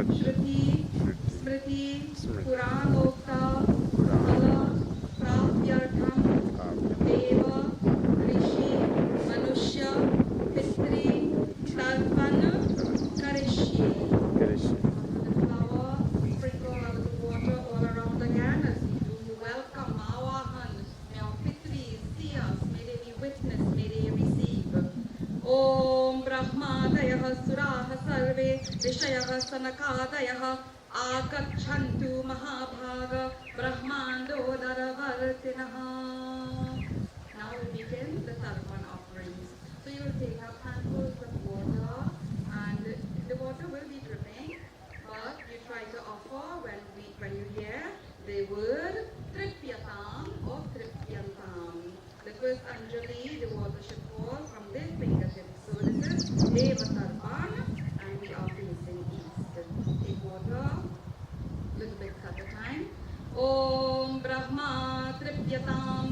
Shruti, Smriti, Puranokta, Phala, Prapyartham, Deva, Rishi, Manushya, Pitri, Tarpan, Karishye. The flower, sprinkle of the water all around again as we do welcome our Awahan. May our Pitris see us, may they be witness, may they receive. Om Brahmadayah Suraha Sarve Vishayah Sanakadayah Agachantu Mahabhaga Brahmando Daravartinaha. Now we begin the Tarpan offerings. So you will take up handfuls of water, and the water will be dripping, but you try to offer when you hear the word Tripyatam or Tripyantam. The first Anjali, the water should fall from their fingertips. So this is Deva Tarpan, and we are facing east. Take water, a little bit at a time. Om Brahma Tripyatam,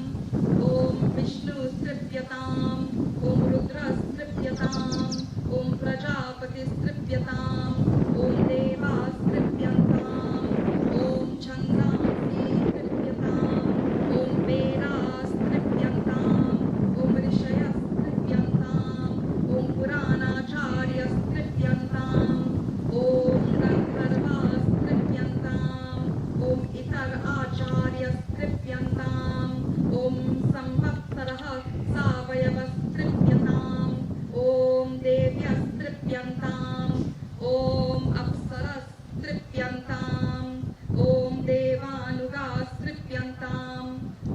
Om Vishnu Tripyatam, Om Rudra Tripyatam, Om Prajapati Tripyatam, Om Deva Tripyatam, Om Chandani Tripyatam, Om Vedas Tripyatam, Om Rishayas Tripyatam, Om Puranacharyas Tripyatam, Om Gandharvas Tripyatam, Om Itar Acharyas Tripyatam, Om Samvattarah Savayavas Tripyatam, Om Devyas Tripyatam, Om Apsaras Tripyatam, Om Devanugas Tripyantam,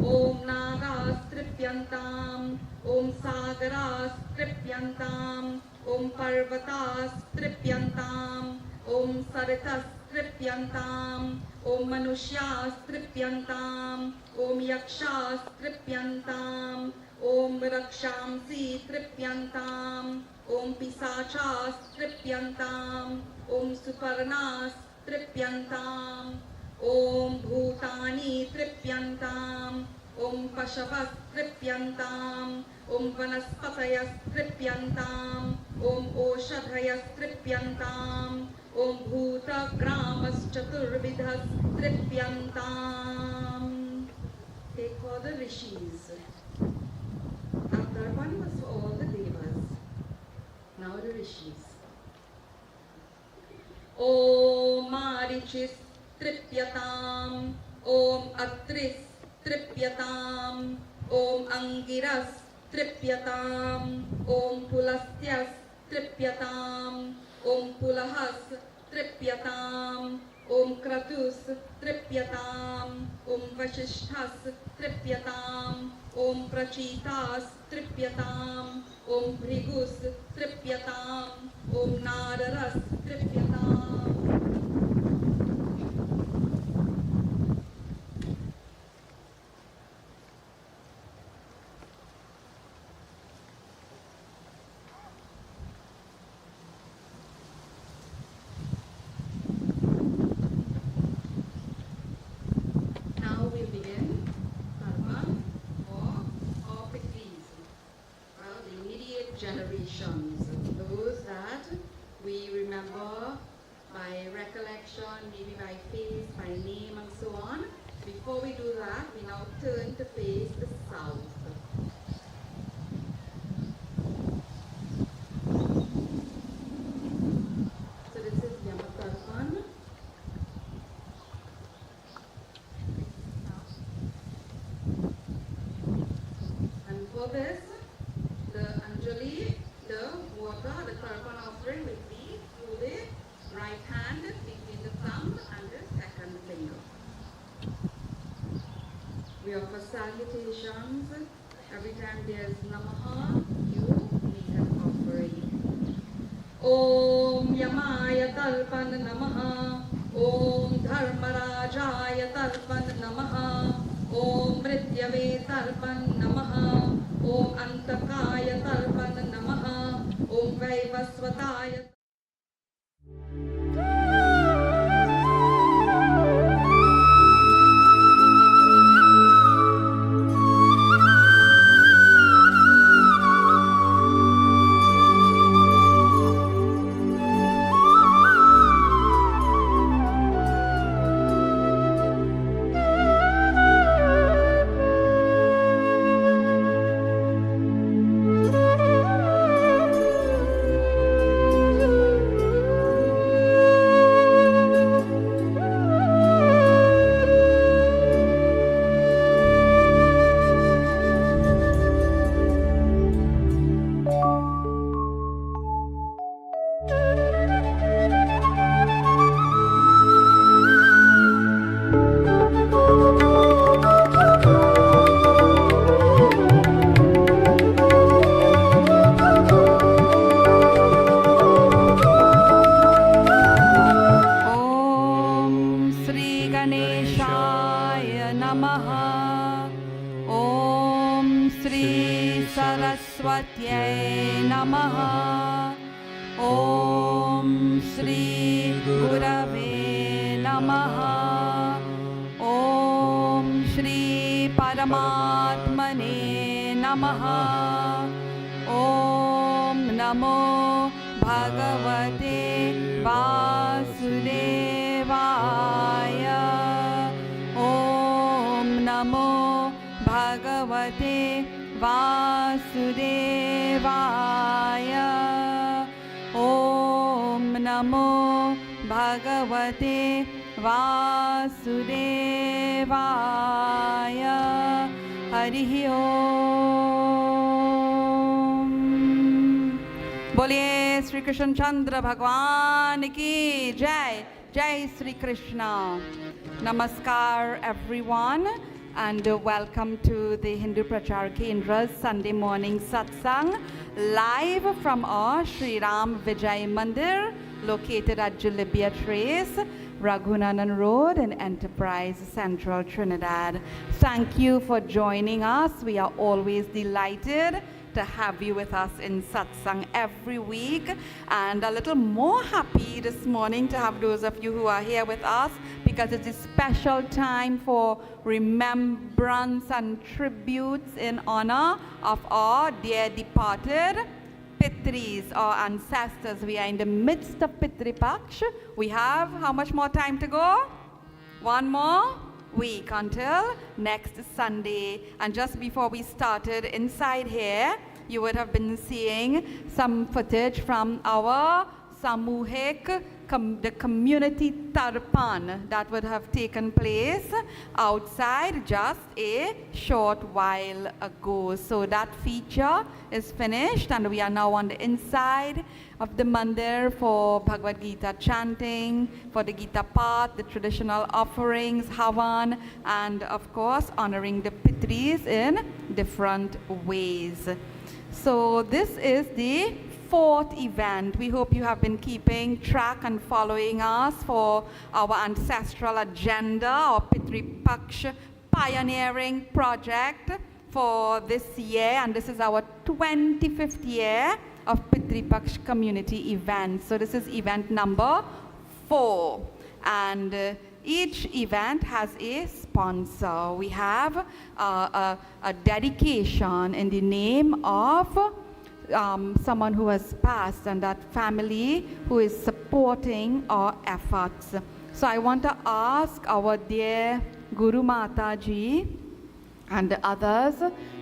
Om Nagas Tripyantam, Om Sagaras Tripyantam, Om Parvatas Tripyantam, Om Saritas Tripyantam, Om Manushas Tripyantam, Om Yakshas Tripyantam, Om Rakshamsi Tripyantam, Om Pisachas Tripyantam, Om Suparnas Tripyantam, Om Bhutani Tripyantam, Om Pashavas Tripyantam, Om Vanaspatayas Tripyantam, Om Oshadhayas Tripyantam, Om Bhuta Gramas Chaturvidhas Tripyantam. Take for the rishis. After one was for all the devas. Now the rishis. Om Marichis Tripyatam, Om Atris Tripyatam, Om Angiras Tripyatam, Om Pulastyas Tripyatam, Om Pulahas Tripyatam, Om Kratus Tripyatam, Om Vashishthas Tripyatam, Om Prachitas Tripyatam, Om Bhrigus Tripyatam, Om Nadaras Tripyatam. Generations, those that we remember by recollection, maybe by face, by name, and so on. Before we do that, we now turn to face the south. So this is Yamatarpan. And for this, the Anjali, the water, the Tarpan offering will be through the right hand between the thumb and the second finger. We offer salutations. Every time there's Namaha, you make an offering. Om Yamaya Tarpan Namaha, Om Dharmarajaya Tarpan Namaha, Om Mrityave Tarpan Namaha, Om Antakaya Tarpan Namaha, Om Vaivasvataya. Saraswatyai Namaha. Om Shri Gurave Namaha. Om Shri Paramatmane Namaha. Om Namo Bhagavate Vasudevaya. Om Namo Bhagavate Vasudevaya. Om Namo Bhagavate Vasudevaya. Harihi Om. Boliye Sri Krishna Chandra Bhagwan ki Jai. Jai Sri Krishna. Namaskar everyone, and welcome to the Hindu Prachaar Kendra's Sunday morning satsang, live from our Shri Ram Vijay Mandir, located at Jalibia Trace, Raghunanan Road in Enterprise, Central Trinidad. Thank you for joining us. We are always delighted to have you with us in satsang every week, and a little more happy this morning to have those of you who are here with us, because it's a special time for remembrance and tributes in honor of our dear departed Pitris, our ancestors. We are in the midst of Pitri Paksh. We have how much more time to go? One more week until next Sunday. And just before we started inside here, you would have been seeing some footage from our Saamuhik, the community Tarpan that would have taken place outside just a short while ago. So that feature is finished, and we are now on the inside of the mandir for Bhagavad-gita chanting, for the Gita path, the traditional offerings, Havan, and of course honoring the Pitris in different ways. So this is the fourth event. We hope you have been keeping track and following us for our ancestral agenda, our Pitri Paksh pioneering project for this year, and this is our 25th year of Pitri Paksh community events. So this is event number 4, and each event has a sponsor. We have a dedication in the name of someone who has passed, and that family who is supporting our efforts. So I want to ask our dear Guru Mata Ji and the others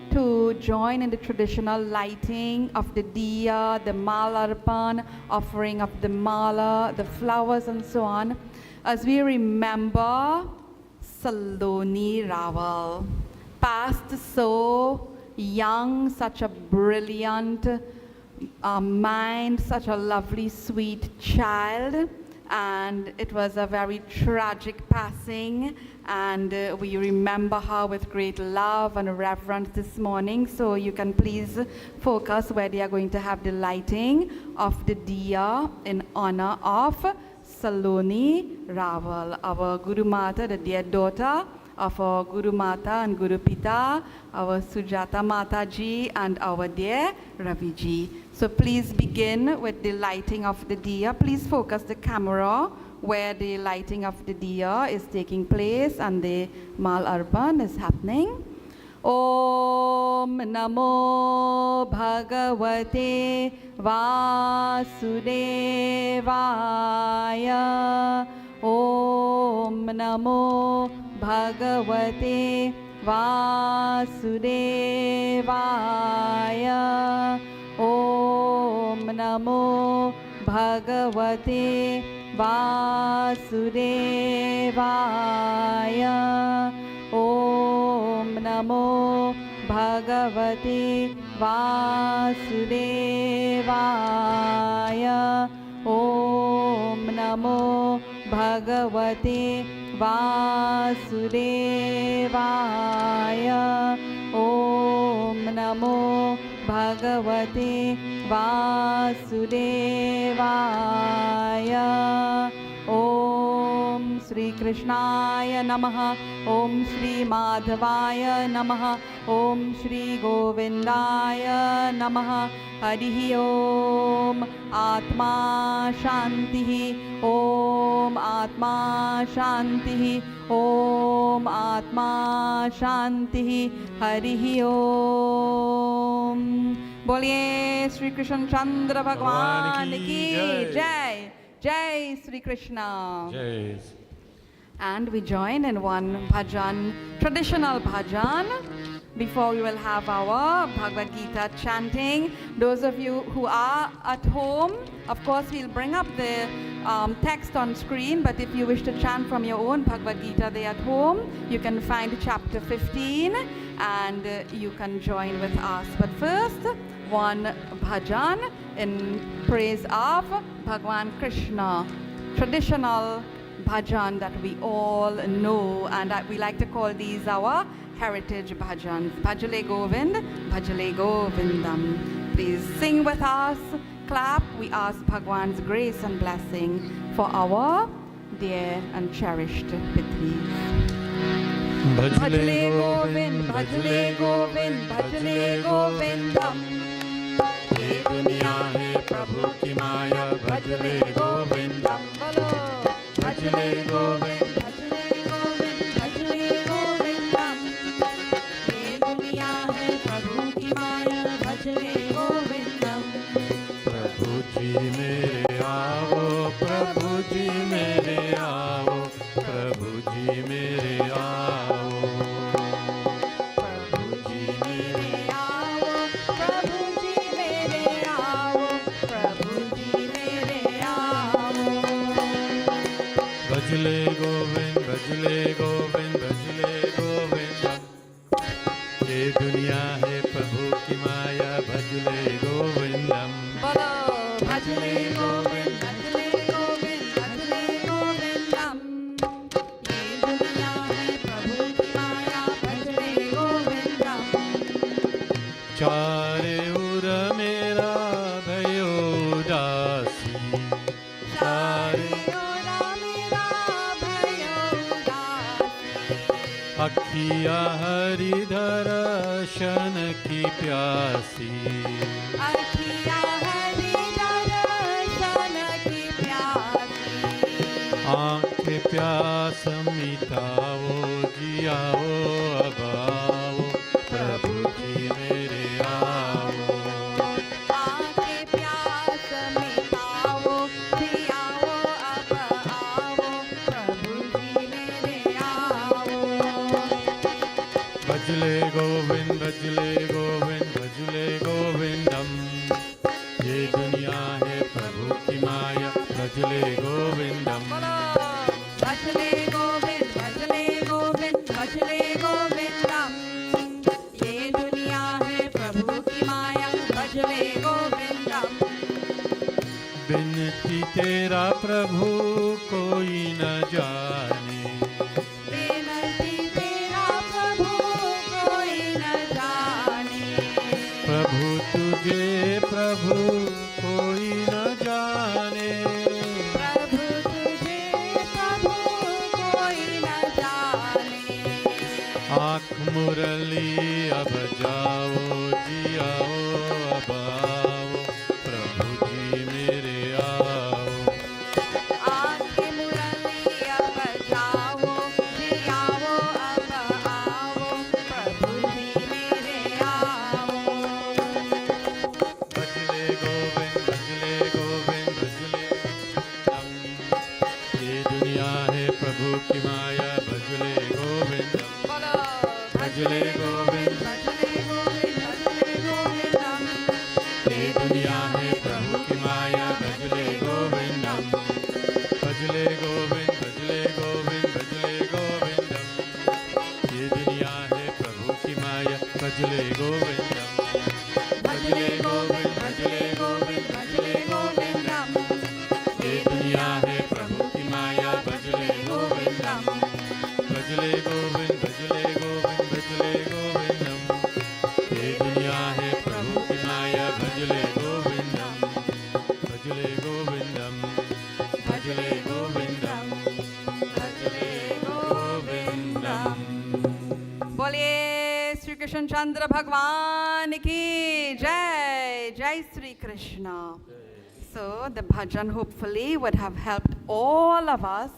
to join in the traditional lighting of the diya, the malarpan, offering of the mala, the flowers and so on, as we remember Saloni Raval, passed so young, such a brilliant mind, such a lovely, sweet child, and it was a very tragic passing, and we remember her with great love and reverence this morning. So you can please focus where they are going to have the lighting of the diya in honor of Saloni Raval, our Guru Mata, the dear daughter of our Guru Mata and Guru Pita, our Sujata Mata Ji, and our dear Ravi Ji. So please begin with the lighting of the diya. Please focus the camera where the lighting of the diya is taking place and the Mal Arpan is happening. Om Namo Bhagavate Vasudevaya. Om Namo Bhagavate Vasudevaya. Om Namo Bhagavate Vasudevaya. Om Namo Bhagavate Vasudevaya. Om Namo Bhagavate Vasudevaya. Om Namo Bhagavate Vasudevaya. Om Sri Krishnaya Namaha. Om Shri Madhavaya Namaha. Om Shri Govindaya Namaha. Harihi Om. Atma Shantihi. Om Atma Shantihi. Om Atma Shantihi. Harihi Om. बोलिए श्री कृष्ण चंद्र भगवान की जय. Jai Sri Krishna. Jai. And we join in one bhajan, traditional bhajan, before we will have our Bhagavad-gita chanting. Those of you who are at home, of course we'll bring up the text on screen, but if you wish to chant from your own Bhagavad-gita there at home, you can find chapter 15 and you can join with us. But first, one bhajan in praise of Bhagwan Krishna, traditional bhajan that we all know, and we like to call these our heritage bhajans. Bhajale Govind, Bhajale Govindam. Please sing with us, clap. We ask Bhagwan's grace and blessing for our dear and cherished Pitri. Bhajale Govind, Bhajale Govind, Bhajale Govindam. ये दुनिया है प्रभु की माया भजले गोविंदम. भजले गोविंद, भजले गोविंद, भजले गोविंदम. ये दुनिया है प्रभु की माया भजले गोविंदम. प्रभु जी मेरे आओ, प्रभु जी मेरे आओ, प्रभु जी मेरे आओ. भजले गोविंद, भजले गोविंद, भजले गोविंदम. ये दुनिया है प्रभु की माया भजले गोविंदम. भजले गोविंद, भजले गोविंद, भजले गोविंदम. ये दुनिया है प्रभु की माया भजले गोविंदम. चारे उर मेरा भयो दासी, चारे अखिया हरि दर्शन की प्यासी, अखिया हरि दर्शन की प्यासी. आँख प्यास मिटाओ जियाओ अब आओ, प्रभु जी मेरे आओ. आँख प्यास मिटाओ जियाओ अब आओ, प्रभु जी मेरे आओ. भजले गोविंद, भजले गोविंद, भजले गोविंदम. ये दुनिया है प्रभु की माया भजले गोविंदम. भजले गोविंद, भजले गोविंद, भजले गोविंदम. ये दुनिया है प्रभु की माया भजले गोविंदम. बिनती तेरा प्रभु कोई न जाने, बिनती तेरा प्रभु कोई न जाने. प्रभु तुझे प्रभु कोई न जाने. प्रभु तुझे प्रभु कोई न जाने. आँख मुरली अब जाओ जियाओ अब आओ, प्रभु जी मेरे आओ. आँख मुरली अब जाओ जियाओ अब आओ, प्रभु जी मेरे आओ. भजले गोविंद, भजले गोविंद, भजले गोविंदम. ये दुनिया है प्रभु की माया भजले गोविंदम. भजले गोविंद, भजले गोविंद, भजले गोविंदम. ये दुनिया है प्रभु की माया भजले गोविंदम. भजले गोविंद, भजले गोविंद, भजले गोविंदम. ये दुनिया है प्रभु की माया भजले गोविंदम. भजले गोविंद, भजले गोविंद, भजले गोविंदम. ये दुनिया है प्रभु की माया भजले गोविंदम. भजले गोविंद, भजले गोविंद, भजले गोविंदम. ये दुनिया है प्रभु की माया भजले गोविंदम. Krishna Chandra Bhagwan ki Jai. Jai Sri Krishna. So the bhajan hopefully would have helped all of us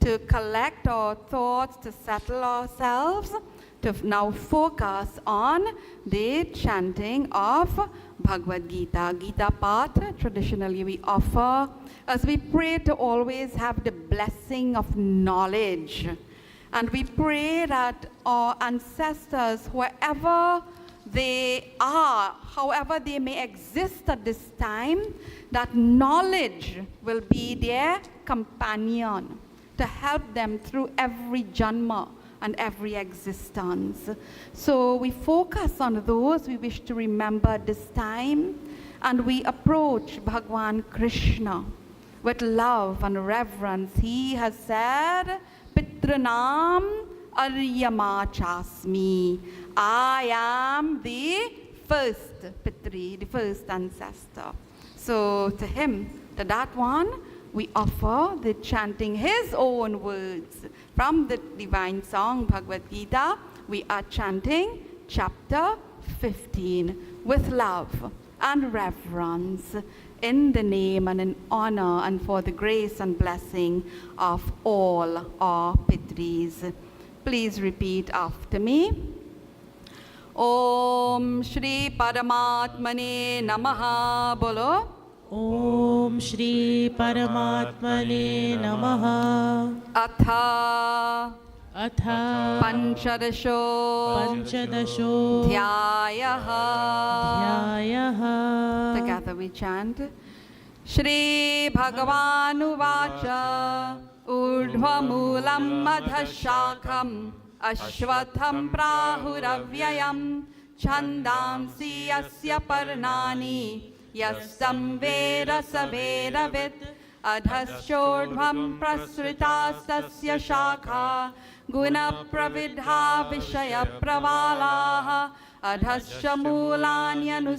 to collect our thoughts, to settle ourselves, to now focus on the chanting of Bhagavad-gita. Gita Path, traditionally we offer as we pray to always have the blessing of knowledge. And we pray that our ancestors, wherever they are, however they may exist at this time, that knowledge will be their companion to help them through every janma and every existence. So we focus on those we wish to remember this time, and we approach Bhagwan Krishna with love and reverence. He has said, Pitranam Aryama Chasmi. I am the first Pitri, the first ancestor. So to him, to that one, we offer the chanting his own words. From the divine song Bhagavad-gita, we are chanting chapter 15 with love and reverence in the name and in honor and for the grace and blessing of all our Pitris. Please repeat after me. Om Shri Paramatmane Namaha Bolo. Om Shri Paramatmane Namaha. Atha Atha Panchadasho Dhyayaha. Dhyayaha. Together we chant. Shri Bhagavanu Vacha Urdhvamulam Madhashakam Ashwatham Prahuravyayam Chandamsi Yasya Parnani Yastam Vera Saveravit Adhaschodhvam Prasritastasya Shakha Guna Pravidha Vishaya Pravalaha Adhasya Mulanyanu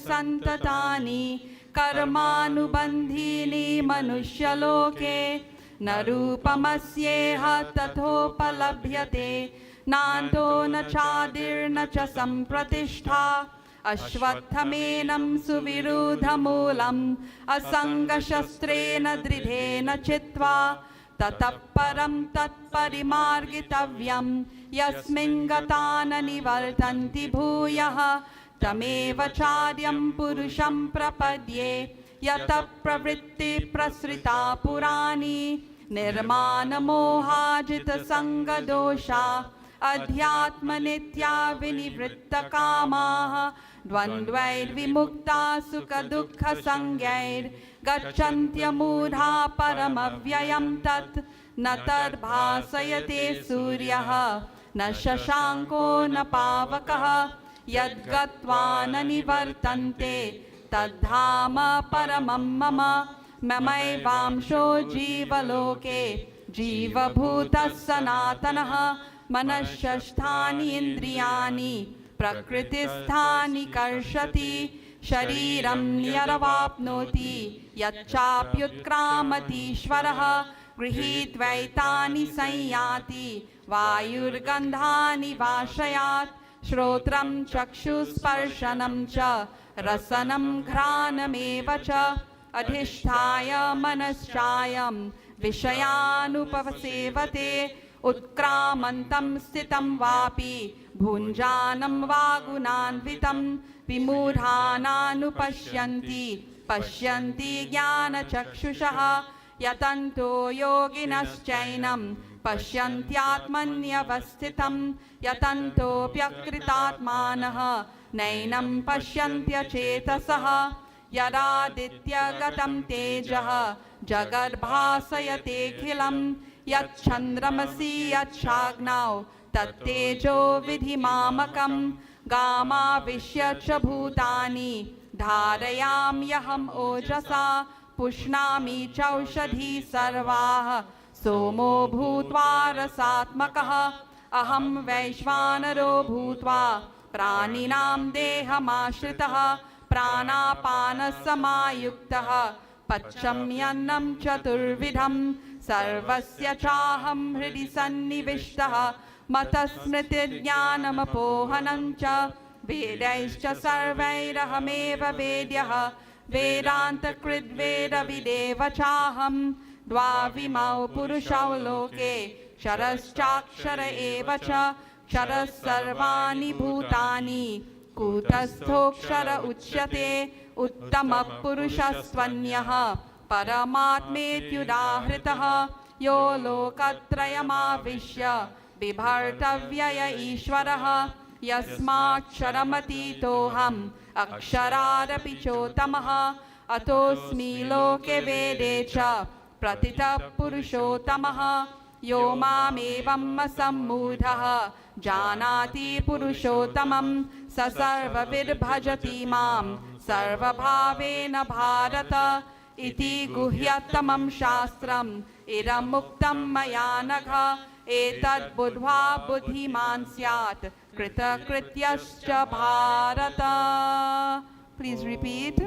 Karmanubandhini Manushaloke Narupamasyeha Tathopalabhyate Nanto na chadir na cha sampratishtha Ashwathamenam suvirudhamulam Asangashastrena dridhena chitva Tatapparam tatparimargitavyam Yasmingatana nivartanti bhuyaha Tameva charyam purusham prapadye Yata pravritti prasrita purani Nirmana mohajita sangadosha Adhyatma nitya vinivritta kamaha Dvandvair vimukta sukha dukkha sangyair Gacchantya mudha paramavyayam tat Natar bhasayate suryaha Na shashanko na pavakaha Yadgatva na nivartante Tadhama paramam mama Mamaivamsho jivaloke Jiva bhuta sanatanaha Manashasthani indriyani Prakritisthani karshati Shariram yaravapnoti Yachapyutkramati shvaraha Grihitvaitani sanyati Vayurgandhani vashayat Shrotram chakshusparshanam cha Rasanam ghranameva cha Adhisthaya manaschayam Vishayanupavasevate Utkramantam stitam vapi Bhunjanam vagunanvitam Vimudhananupashyanti Pashyanti jnana chakshushaha Yatanto yoginaschainam Pashyantyatmanyavasthitam Yatanto pyakritatmanaha Nainam pashyantya chetasaha Yadaditya gatam tejaha Jagarbhasayate khilam Yat chandramasi yat shagnau Tat tejo vidhimamakam Gama vishya cha bhutani Dharayam yaham ojasa Pushnami chaushadhi sarvaha Somo bhutva rasatmakaha Aham vaishvanaro bhutva Praninam dehamashritah Pranapanasamayuktaha Pachamyanam chaturvidham Sarvasya chaham hridi sannivishtaha Matasmriti jnanamapohanam cha Vedaischa sarvairahmeva Vedyaha Vedanta Kridveda Videva Chaham Dvavimau Purushau Loke Sharaschakshara Evacha Sharas Sarvani Bhutani Kutasthokshara Uchyate Uttama Purushasvanyaha Paramatmetyudahritaha Yo Lokatrayamavishya Vibhartavyaya Ishvaraha Yasmaksharamati Toham Aksharapi Chotamaha Atosmi Loke Vedecha Pratita Purushotamaha Yo Mamevam Sammudhaha Janati Purushotamam Sasarva Vidbhajati Mam Sarva Bhavena Bharata Iti Guhyatamam Shastram Idam Muktam Mayanagha Etad Budhva Buddhiman Syat Krita Krityascha Bharata. Please repeat.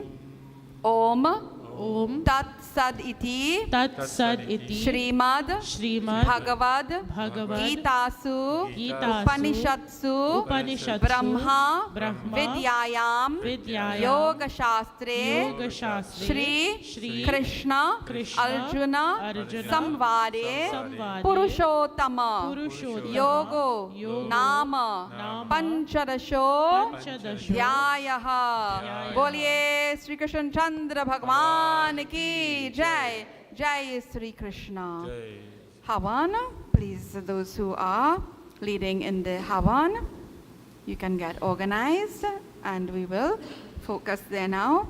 Om Om Tat Sad Iti Tat Sad Iti Shrimad Bhagavad Gitasu Upanishatsu Brahma Vidyayam Yoga Shastre Shri Krishna Arjuna Samvade Purushottama Yogo Nama Pancharasho Dhyayaha. Boliye Sri Krishna Chandra Bhagwan ki Jai. Jai Sri Krishna. Havan, please, those who are leading in the Havan, you can get organized and we will focus there now.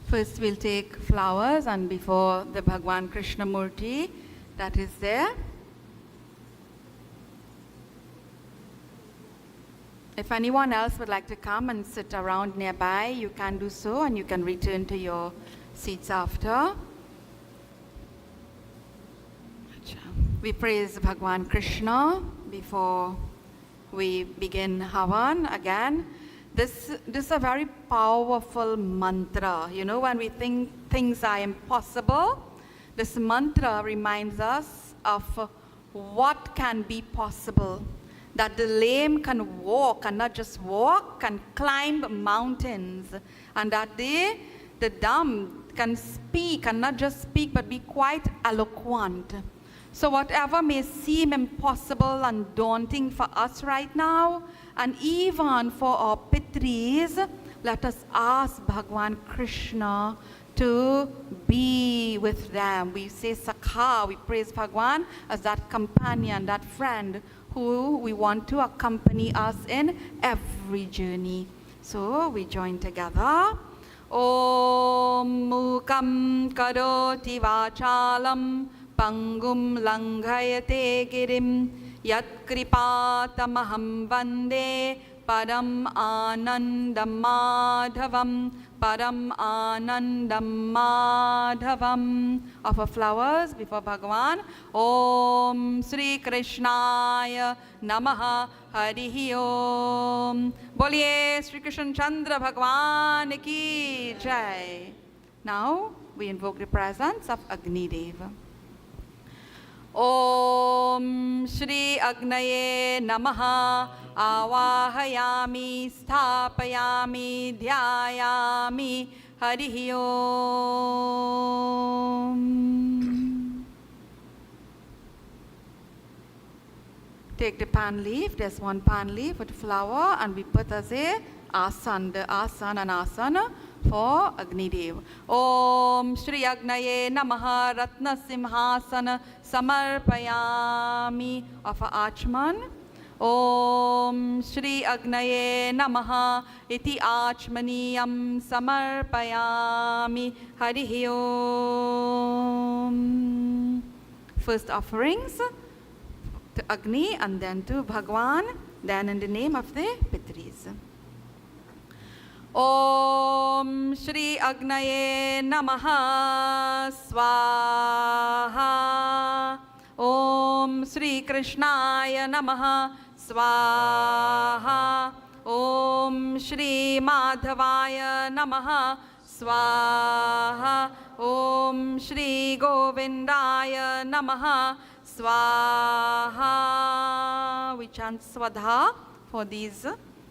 First we'll take flowers and before the Bhagwan Krishna Murti that is there. If anyone else would like to come and sit around nearby, you can do so and you can return to your seats after. We praise Bhagwan Krishna before we begin Havan again. This is a very powerful mantra. You know, when we think things are impossible, this mantra reminds us of what can be possible. That the lame can walk, and not just walk, can climb mountains. And that the dumb can speak, and not just speak, but be quite eloquent. So whatever may seem impossible and daunting for us right now, and even for our Pitris, let us ask Bhagwan Krishna to be with them. We say Sakha, we praise Bhagwan as that companion, that friend who we want to accompany us in every journey. So we join together. Om Mukam Karoti Vachalam Pangum Langhayate Girim Yat Kripatamaham Vande Param Anandam Madhavam Param Anandam Madhavam. Offer flowers before Bhagavan. Om Sri Krishnaya Namaha Harihi Om. Boliye Sri Krishna Chandra Bhagwan ki Jai. Now we invoke the presence of Agni Deva. Om Shri Agnaye Namaha Avahayami Sthapayami Dhyayami Harihi Om. Take the pan leaf, there's one pan leaf with flower and we put as a asan, the asan and asana for Agni Dev. Om Shri Agnaye Namaha Ratna Simhasana Samarpayami of Achman. Om Shri Agnaye Namaha Iti Achmaniyam Samarpayami Harihi Om. First offerings to Agni and then to Bhagwan, then in the name of the Pitris. Om Shri Agnaye Namaha Swaha. Om Shri Krishnaya Namaha Swaha. Om Shri Madhavaya Namaha Swaha. Om Shri Govindaya Namaha. Swaha. We chant Swadha for these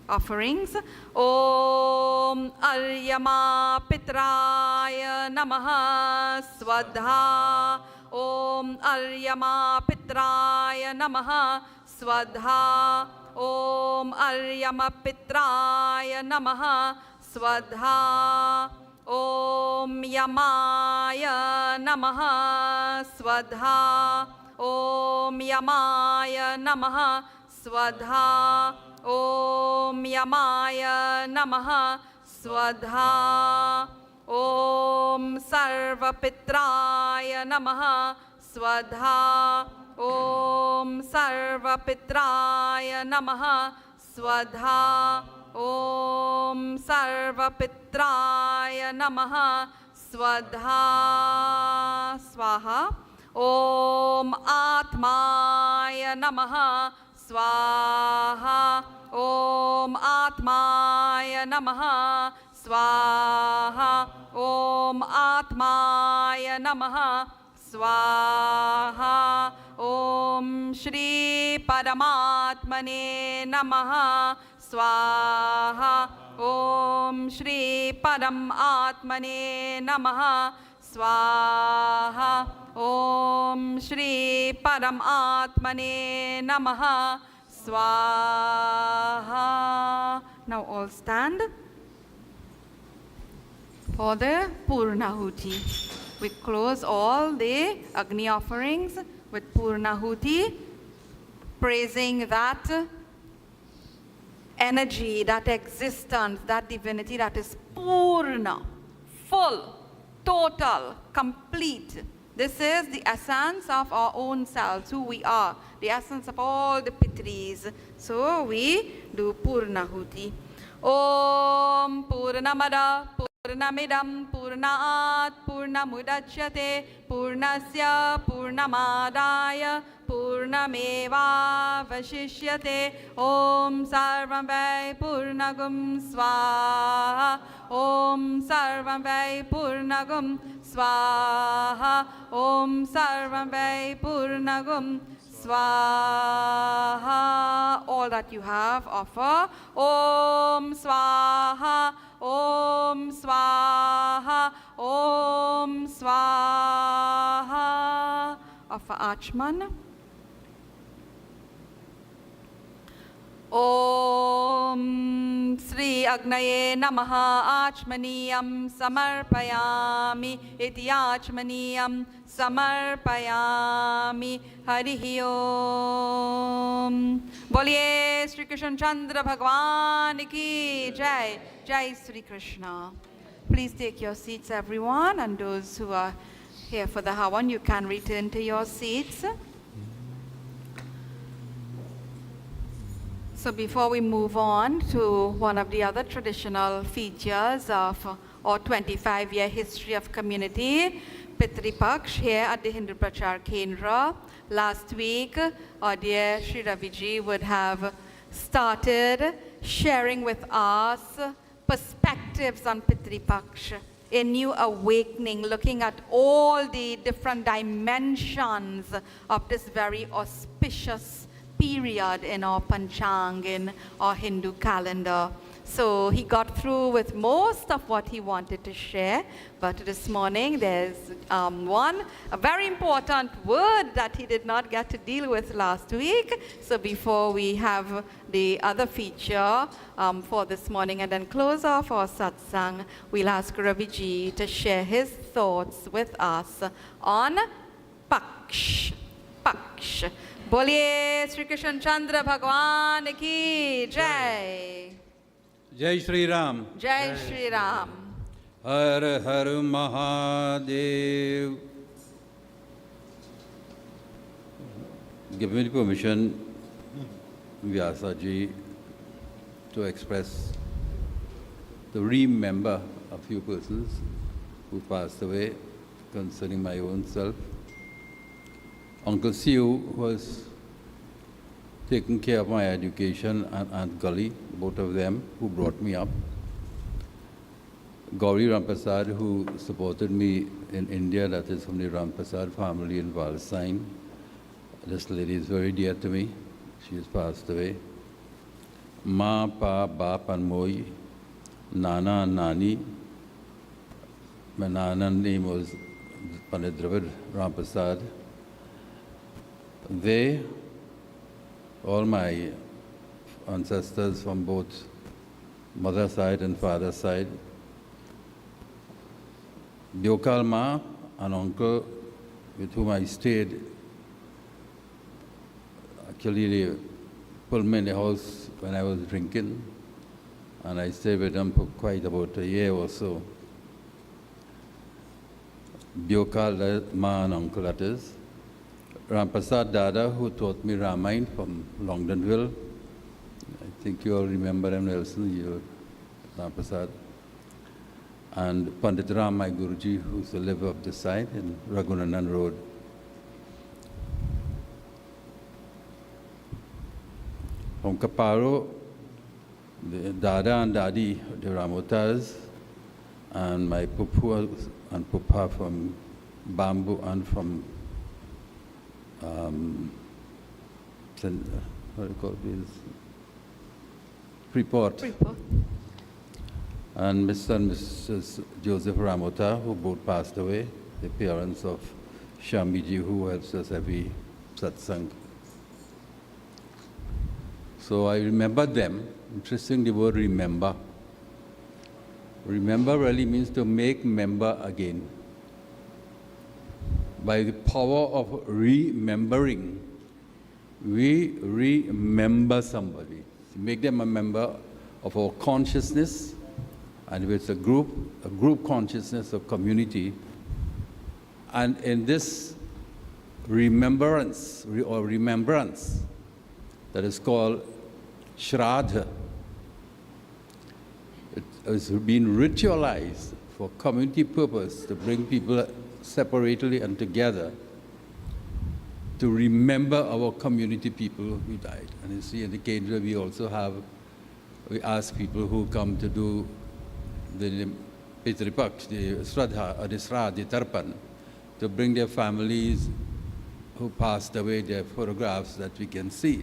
offerings. Om Aryama Pitraya Namaha. Swadha. Om Aryama Pitraya Namaha. Swadha. Om Aryama Pitraya Namaha. Swadha. Om Yamaya Namaha. Swadha. Om Yamaya Namaha. Swadha. Om Yamaya Namaha. Swadha. Om Sarvapitraya Namaha. Swadha. Om Sarvapitraya Namaha. Swadha. Om Sarvapitraya Namaha. Swadha. Swaha. Om Atmaya Namaha. Swaha. Om Atmaya Namaha. Swaha. Om Atmaya Namaha. Swaha. Om Shri Paramatmane Namaha. Swaha. Om Shri Paramatmane Namaha. Swaha. Om Shri Paramatmane Namaha. Swaha. Now all stand for the Purnahuti. We close all the Agni offerings with Purnahuti, praising that energy, that existence, that divinity that is Purna, full, total, complete. This is the essence of our own selves, who we are, the essence of all the Pitris. So we do Purnahuti. Om Purnamada Purnamidam Purnaat Purnamudachyate Purnasya Purnamadaya Purnameva Vashishyate. Om Sarvam Vai Purnagum Swaha. Om Sarvam Vai Purnagum Swaha. Om Sarvam Vai Purnagum Swaha. All that you have, offer. Om Swaha. Om Swaha. Om Swaha. Offer Achman. Om Sri Agnaye Namaha Achmaniyam Samarpayami Iti Achmaniyam Samarpayami Harihi Om. Boliye Shri Krishna Chandra Bhagwan Ki Jai. Jai Sri Krishna. Please take your seats, everyone, and those who are here for the Havan, you can return to your seats. So before we move on to one of the other traditional features of our 25-year history of community, Pitri Paksh here at the Hindu Prachaar Kendra. Last week, our dear Shri Raviji would have started sharing with us perspectives on Pitri Paksh, a new awakening, looking at all the different dimensions of this very auspicious period in our Panchang, in our Hindu calendar. So he got through with most of what he wanted to share, but this morning there's a very important word that he did not get to deal with last week. So before we have the other feature for this morning and then close off our satsang, we'll ask Raviji to share his thoughts with us on Paksh. Paksh. Boliye Shri Krishna Chandra Bhagwan Ki Jai. Jai Shri Ram. Jai Shri Ram. Har Har Mahadev. Give me permission, Vyasa ji, to express, to remember a few persons who passed away concerning my own self. Uncle Siu was taking care of my education, and Aunt Gully, both of them, who brought me up. Gauri Ramprasad, who supported me in India, that is from the Ramprasad family in Valsain. This lady is very dear to me. She has passed away. Ma, Pa, Bap and Moi, Nana and Nani. My Nana's name was Pandit Dravid Ramprasad. They, all my ancestors from both mother side and father side, Byokal Ma, an uncle with whom I stayed, actually they put me in the house when I was drinking, and I stayed with them for quite about a year or so. Byokal Ma, an uncle that is. Ramprasad Dada, who taught me Ramayana from Longdonville. I think you all remember him, Nelson, Ramprasad. And Pandit Ram, my Guruji, who used to live up the side in Raghunanan Road. From Kaparo, the Dada and Dadi, the Ramotas, and my Pupu and Pupa from Bamboo and from what do you call this? Freeport. And Mr. and Mrs. Joseph Ramota, who both passed away, the parents of Shamiji, who helps us every satsang. So I remember them. Interesting, the word remember. Remember really means to make member again. By the power of remembering, we remember somebody. Make them a member of our consciousness, and if it's a group consciousness of community. And in this remembrance, that is called Shraddha, it has been ritualized for community purpose to bring people separately and together to remember our community people who died. And you see in the Kendra we ask people who come to do the Pitri Paksh, the Shraddha, the Shraddha, the Tarpan, to bring their families who passed away, their photographs that we can see.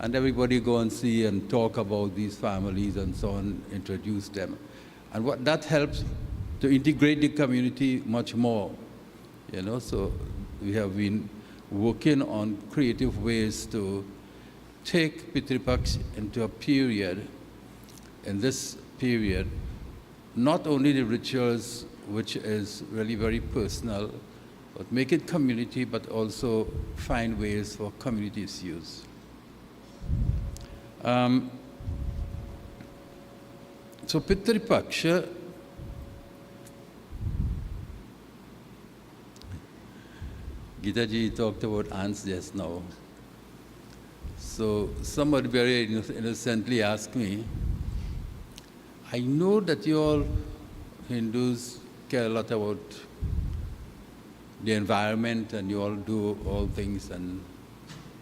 And everybody go and see and talk about these families and so on, introduce them. And what that helps to integrate the community much more. So we have been working on creative ways to take Pitri Paksh into a period, in this period, not only the rituals, which is really very personal, but make it community, but also find ways for community's use. So Pitri Paksh, Gita ji talked about ants just now. So somebody very innocently asked me, I know that you all Hindus care a lot about the environment and you all do all things, and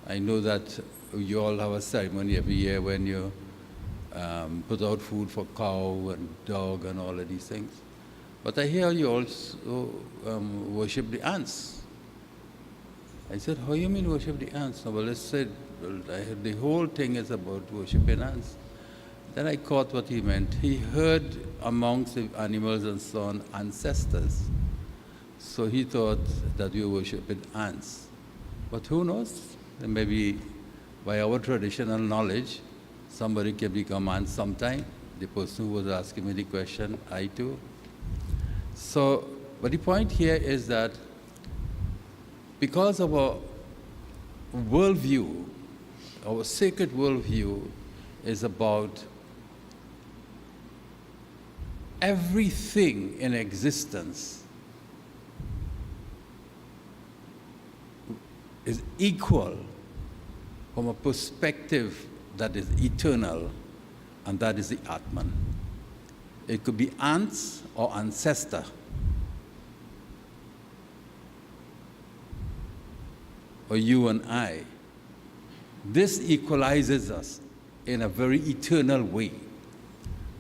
I know that you all have a ceremony every year when you put out food for cow and dog and all of these things. But I hear you also worship the ants. I said, how do you mean worship the ants? Well, I said, the whole thing is about worshiping ants. Then I caught what he meant. He heard amongst the animals and so on, ancestors. So he thought that we were worshiping ants. But who knows? Maybe by our traditional knowledge, somebody can become ant sometime. The person who was asking me the question, I too. So, but the point here is that because of our worldview, our sacred worldview is about everything in existence is equal from a perspective that is eternal, and that is the Atman. It could be ants or ancestor, or you and I. This equalizes us in a very eternal way.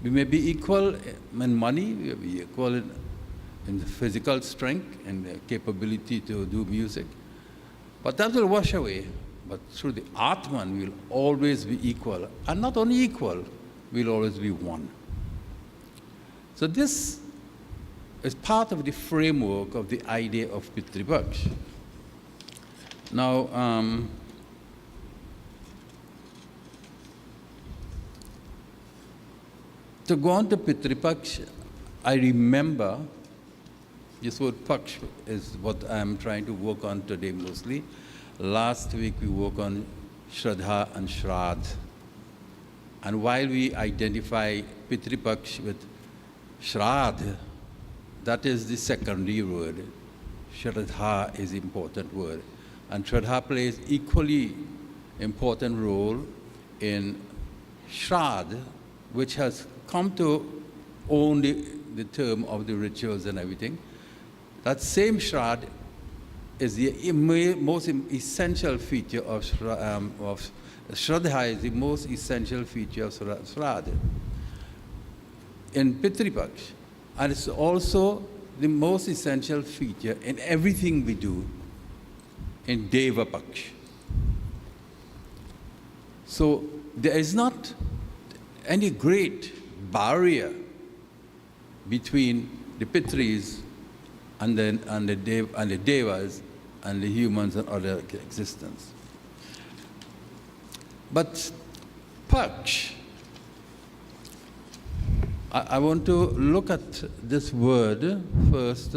We may be equal in money, we may be equal in the physical strength and the capability to do music, but that will wash away. But through the Atman, we will always be equal. And not only equal, we will always be one. So this is part of the framework of the idea of Pitri Paksh. Now, to go on to Pitri Paksh, I remember, this word Paksh is what I'm trying to work on today mostly. Last week we worked on Shraddha and Shraddh. And while we identify Pitri Paksh with Shraddh, that is the secondary word. Shraddha is the important word. And Shraddha plays equally important role in Shraddh, which has come to own the term of the rituals and everything. That same Shraddh is the most essential feature of Shraddha is the most essential feature of Shraddha in Pitri Paksh. And it's also the most essential feature in everything we do in Deva Paksh. So there is not any great barrier between the Pitris and the Devas and the humans and other existence. But Paksh, I want to look at this word first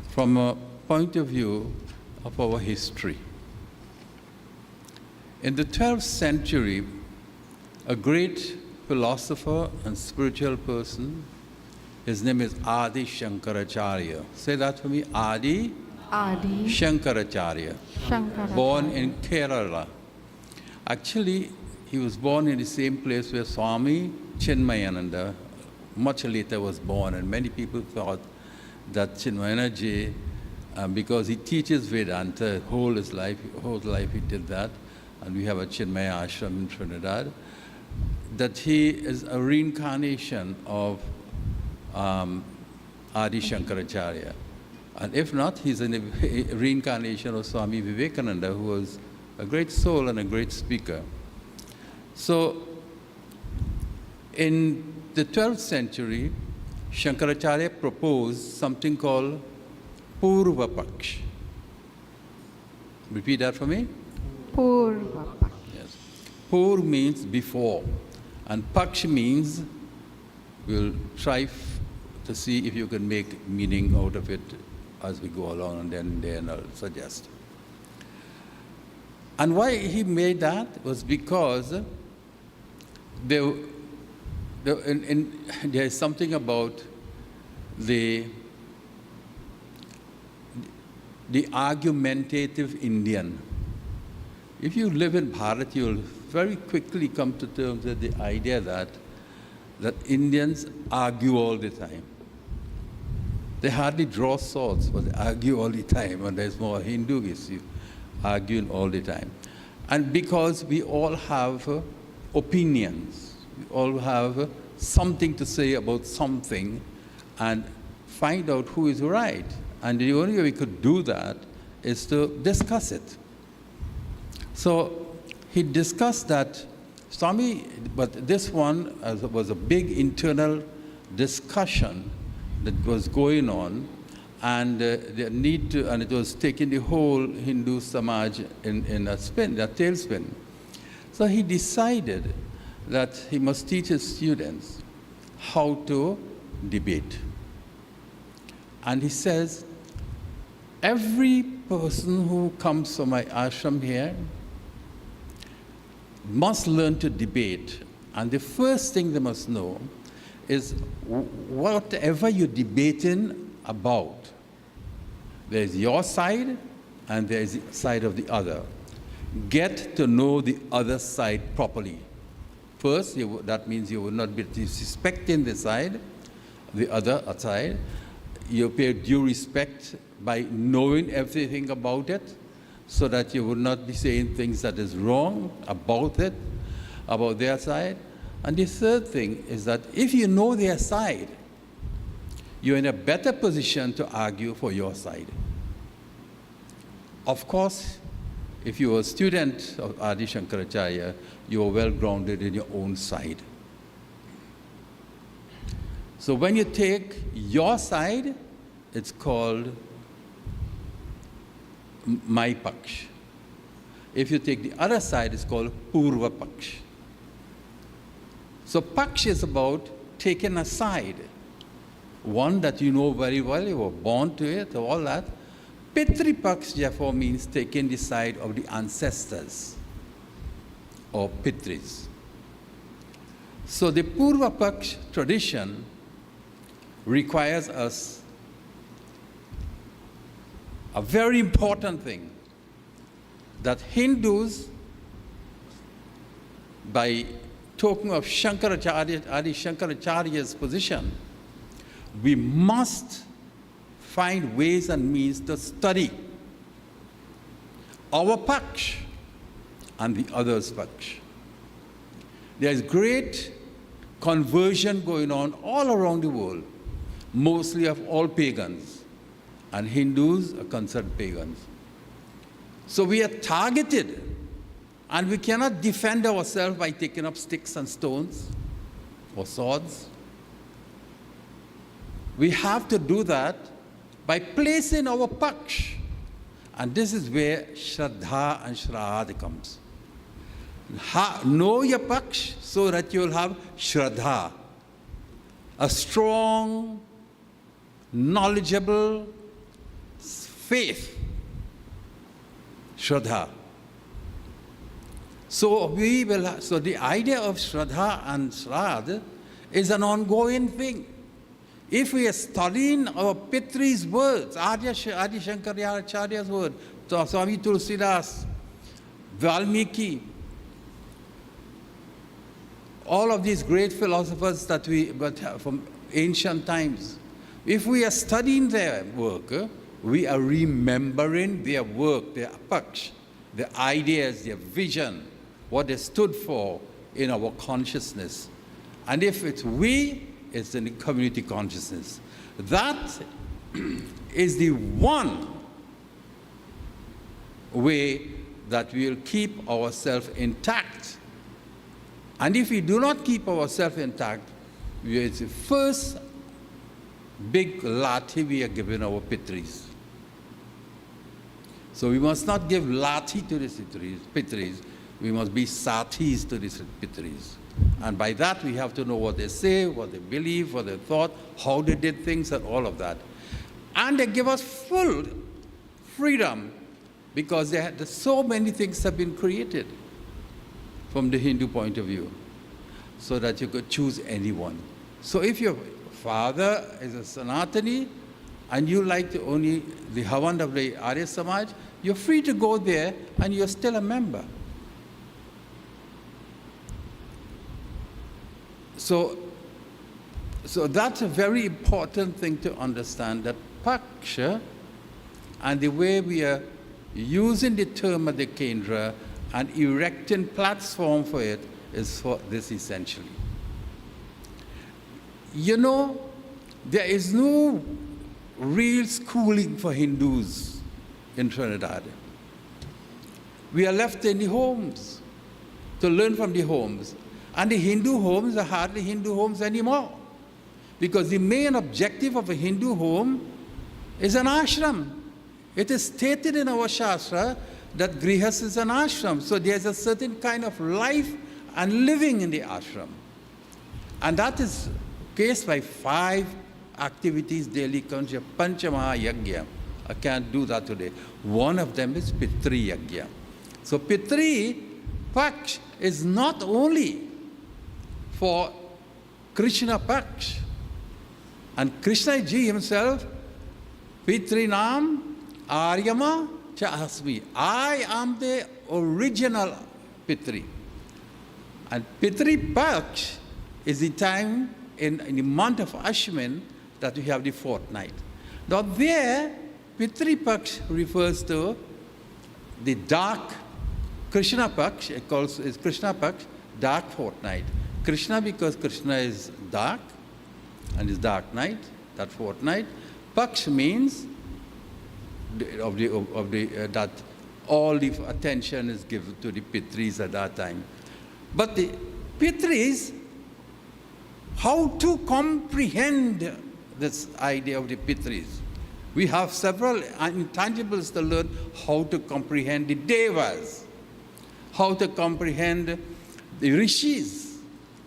from a point of view of our history. In the 12th century, a great philosopher and spiritual person, his name is Adi Shankaracharya. Say that for me, Adi Shankaracharya. Born in Kerala. Actually, he was born in the same place where Swami Chinmayananda much later was born, and many people thought that Chinmayananda, because he teaches Vedanta, whole life he did that, and we have a Chinmaya ashram in Trinidad, that he is a reincarnation of Adi Shankaracharya. And if not, he's a reincarnation of Swami Vivekananda, who was a great soul and a great speaker. So, in the 12th century, Shankaracharya proposed something called Purva Paksh. Repeat that for me. Purva Paksh. Yes. Pur means before, and Paksh means, we'll try to see if you can make meaning out of it as we go along, and then I'll suggest. And why he made that was because there is something about the argumentative Indian. If you live in Bharat, you'll very quickly come to terms with the idea that Indians argue all the time. They hardly draw swords, but they argue all the time. And there's more Hindus arguing all the time. And because we all have opinions, we all have something to say about something, and find out who is right. And the only way we could do that is to discuss it. So he discussed that, Swami, but this one was a big internal discussion that was going on, and the need to, and it was taking the whole Hindu Samaj in a tailspin. So he decided that he must teach his students how to debate. And he says, every person who comes from my ashram here must learn to debate. And the first thing they must know is whatever you're debating about, there's your side and there's the side of the other. Get to know the other side properly. First, that means you will not be disrespecting the other side. You pay due respect by knowing everything about it, so that you would not be saying things that is wrong about it, about their side. And the third thing is that if you know their side, you're in a better position to argue for your side. Of course, if you were a student of Adi Shankaracharya, you are well grounded in your own side. So when you take your side, it's called my Paksh. If you take the other side, it's called Purva Paksh. So Paksh is about taking a side, one that you know very well, you were born to it, all that. Pitri Paksh, therefore, means taking the side of the ancestors, or Pitris. So the Purva Paksh tradition requires us a very important thing, that Hindus, by talking of Shankaracharya, Adi Shankaracharya's position, we must find ways and means to study our Paksh and the others' Paksh. There is great conversion going on all around the world, mostly of all pagans, and Hindus are considered pagans. So we are targeted, and we cannot defend ourselves by taking up sticks and stones or swords. We have to do that by placing our Paksh. And this is where Shraddha and Shraddha comes. Know your Paksh so that you'll have Shraddha, a strong, knowledgeable faith. Shraddha. So the idea of Shraddha and Shraddha is an ongoing thing. If we are studying our Pitri's words, Adi Shankaracharya's word, Swami Tulsidas, Valmiki, all of these great philosophers that from ancient times, if we are studying their work, we are remembering their work, their Paksh, their ideas, their vision, what they stood for in our consciousness. And if it's we, it's in the community consciousness. That is the one way that we'll keep ourselves intact. And if we do not keep ourselves intact, it's the first big lati we are giving our Pitris. So we must not give lati to the Pitris, we must be satis to the Pitris. And by that we have to know what they say, what they believe, what they thought, how they did things, and all of that. And they give us full freedom, because so many things have been created from the Hindu point of view, so that you could choose anyone. So if your father is a Sanatani and you like only the Havan of the Arya Samaj, you're free to go there and you're still a member. So that's a very important thing to understand, that Paksha and the way we are using the term of the Kendra and erecting platform for it is for this essentially. You know, there is no real schooling for Hindus in Trinidad. We are left in the homes to learn from the homes. And the Hindu homes are hardly Hindu homes anymore, because the main objective of a Hindu home is an ashram. It is stated in our Shastra that Grihas is an ashram. So there's a certain kind of life and living in the ashram. And that is cased by 5 activities daily, Panchamaha Yajna. I can't do that today. One of them is Pitri Yajna. So Pitri Paksh is not only for Krishna Paksh. And Krishna ji himself, Pitrinam Aryama cha asmi. I am the original Pitri. And Pitri Paksh is the time in the month of Ashwin that we have the fortnight. Now there, Pitri Paksh refers to the dark Krishna Paksh, it calls it Krishna Paksh, dark fortnight. Krishna because Krishna is dark and is dark night, that fortnight. Paksh means that all the attention is given to the Pitris at that time. But the Pitris, how to comprehend this idea of the Pitris? We have several intangibles to learn how to comprehend the Devas, how to comprehend the Rishis,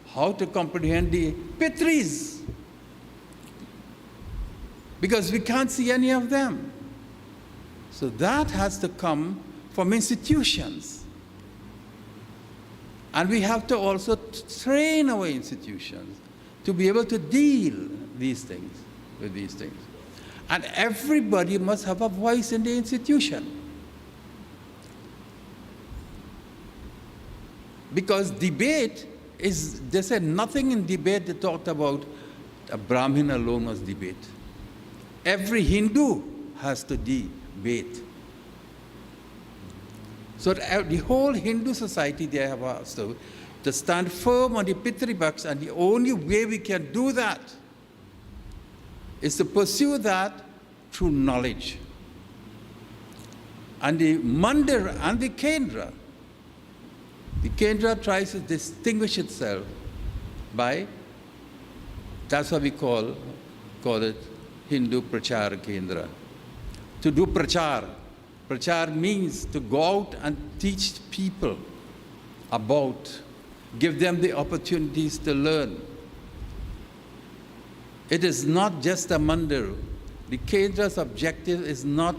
how to comprehend the Pitris. Because we can't see any of them. So that has to come from institutions. And we have to also train our institutions to be able to deal with these things. And everybody must have a voice in the institution. Because debate is, they said nothing in debate they talked about a Brahmin alone must debate. Every Hindu has to debate. So the whole Hindu society, they have asked to stand firm on the Pitri Paksh, and the only way we can do that is to pursue that through knowledge. And the Mandir and the Kendra tries to distinguish itself by, that's what we call it Hindu Prachaar Kendra. To do Prachaar. Prachaar means to go out and teach people about, give them the opportunities to learn. It is not just a mandir. The Kendra's objective is not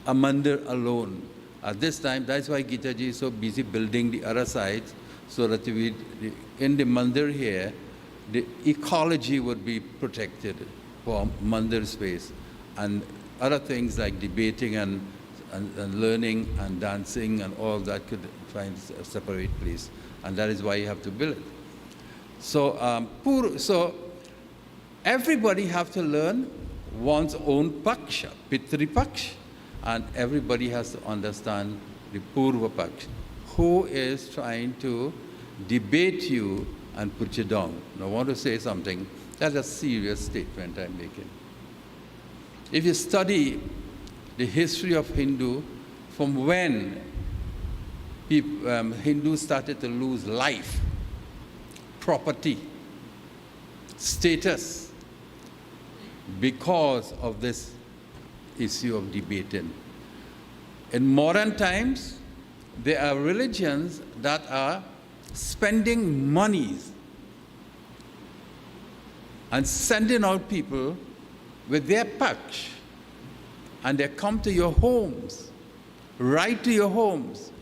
a mandir alone. At this time, that's why Gita ji is so busy building the other sides, so that in the mandir here, the ecology would be protected for mandir space. And other things like debating and learning and dancing and all that could find a separate place. And that is why you have to build it. So everybody have to learn one's own paksha, Pitri Paksh, and everybody has to understand the Purva Paksh, who is trying to debate you and put you down. Now, I want to say something. That's a serious statement I'm making. If you study the history of Hindu, from when Hindus started to lose life, property, status, because of this issue of debating. In modern times, there are religions that are spending monies and sending out people with their paksh, and they come to your homes, right to your homes.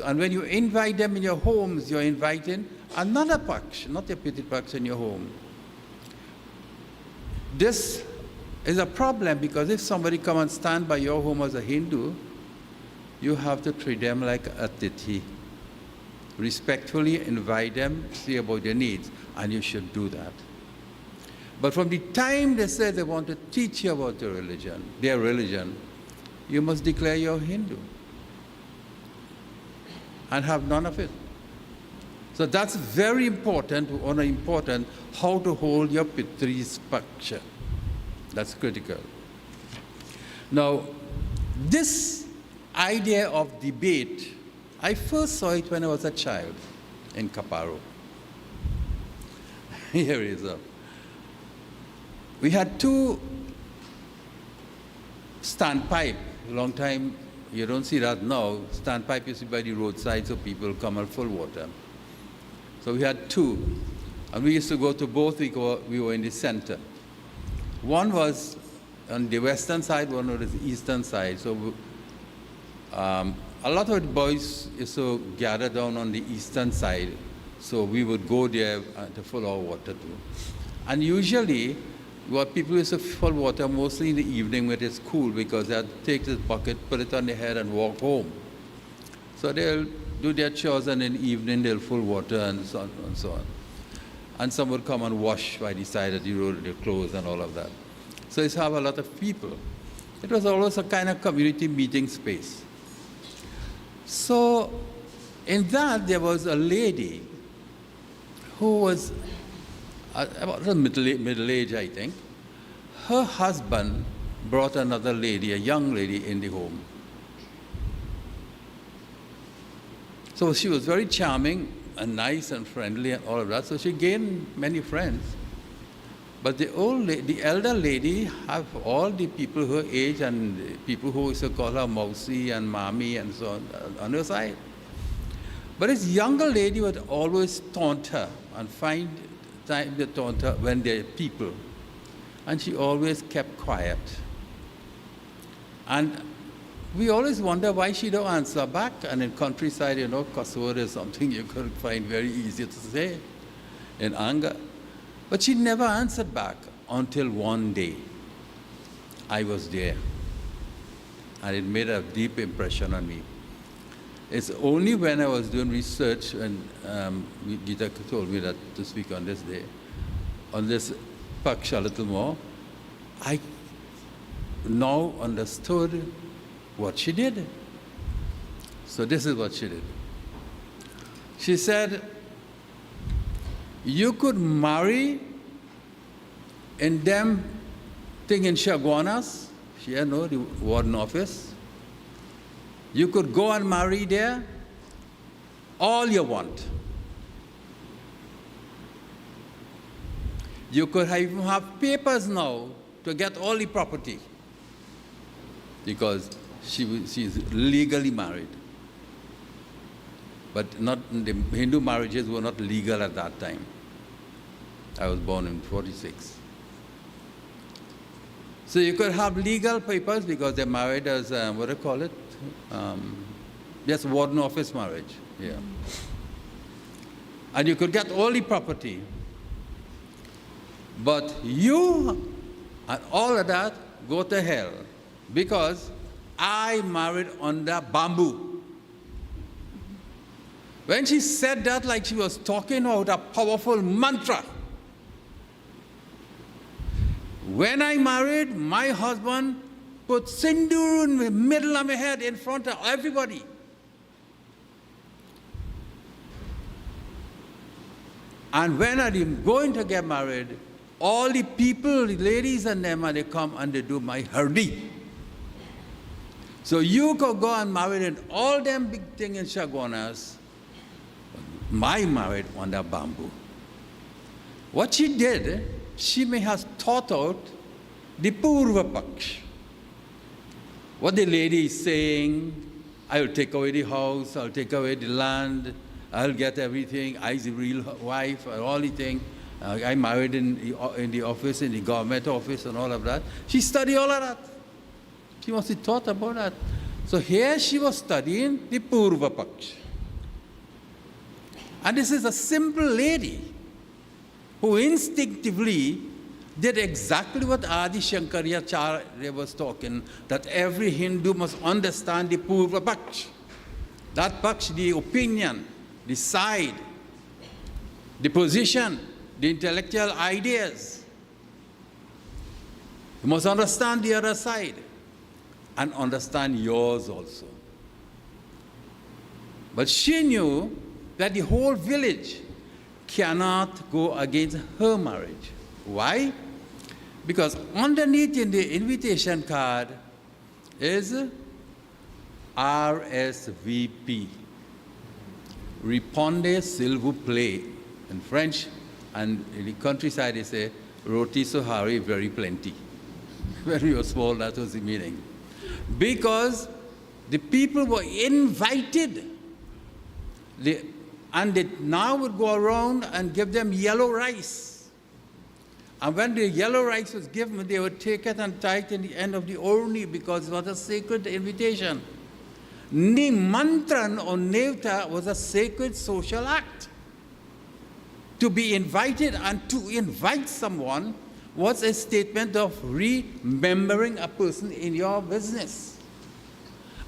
And when you invite them in your homes, you're inviting another paksh, not a Pitri Paksh in your home. This is a problem, because if somebody come and stand by your home as a Hindu, you have to treat them like a tithi. Respectfully invite them, see about their needs, and you should do that. But from the time they say they want to teach you about their religion, you must declare you're Hindu and have none of it. So that's very important, how to hold your Pitri's paksha. That's critical. Now, this idea of debate, I first saw it when I was a child in Kaparo. Here it is. We had two standpipe. A long time, you don't see that now. Standpipe you see by the roadside, so people come at full water. So we had two. And we used to go to both. We were in the center. One was on the western side, one was the eastern side. So a lot of the boys used to gather down on the eastern side. So we would go there to fill our water too. And usually, what people used to fill water mostly in the evening when it's cool, because they had to take this bucket, put it on their head and walk home. So they'll do their chores, and in the evening they'll fill water and so on and so on. And some would come and wash by the side of the road, their clothes and all of that. So it's have a lot of people. It was always a kind of community meeting space. So in that there was a lady who was about the middle age, I think. Her husband brought another lady, a young lady, in the home. So she was very charming and nice and friendly and all of that. So she gained many friends. But the elder lady have all the people her age and the people who used to call her Mausi and Mami and so on her side. But this younger lady would always taunt her and find time to taunt her when there are people. And she always kept quiet. And we always wonder why she don't answer back. And in countryside, you know, cuss word is something you could find very easy to say in anger. But she never answered back until one day. I was there. And it made a deep impression on me. It's only when I was doing research, and Gita told me that to speak on this day, on this Paksh a little more, I now understood what she did. So this is what she did. She said, you could marry in them thing in Shagwanas, she had no the warden office. You could go and marry there all you want. You could even have papers now to get all the property because she's legally married. But not the Hindu marriages were not legal at that time. I was born in 46. So you could have legal papers because they're married as, what do you call it? Yes, warden office marriage, yeah. And you could get all the property. But you and all of that go to hell because I married under bamboo. When she said that, like she was talking about a powerful mantra. When I married, my husband put sindoor in the middle of my head in front of everybody. And when I'm going to get married, all the people, the ladies and them, and they come and they do my hardi. So you could go and marry in all them big things in Shagwanas. My married under bamboo. What she did, she may have thought out the Purva Paksh. What the lady is saying, I will take away the house, I'll take away the land, I'll get everything, I'm the real wife, and all the thing. I married in the office, in the government office and all of that. She studied all of that. She must have thought about that. So here she was studying the Purva Paksh. And this is a simple lady who instinctively did exactly what Adi Shankaracharya was talking, that every Hindu must understand the Purva Paksh. That Paksh, the opinion, the side, the position, the intellectual ideas. You must understand the other side and understand yours also. But she knew that the whole village cannot go against her marriage. Why? Because underneath in the invitation card is RSVP. Répondez s'il vous plaît in French, and in the countryside they say roti sohari very plenty. When we were small, that was the meaning. Because the people were invited. And they now would go around and give them yellow rice. And when the yellow rice was given, they would take it and tie it in the end of the orni because it was a sacred invitation. Nimantran or Nevta was a sacred social act. To be invited and to invite someone was a statement of remembering a person in your business.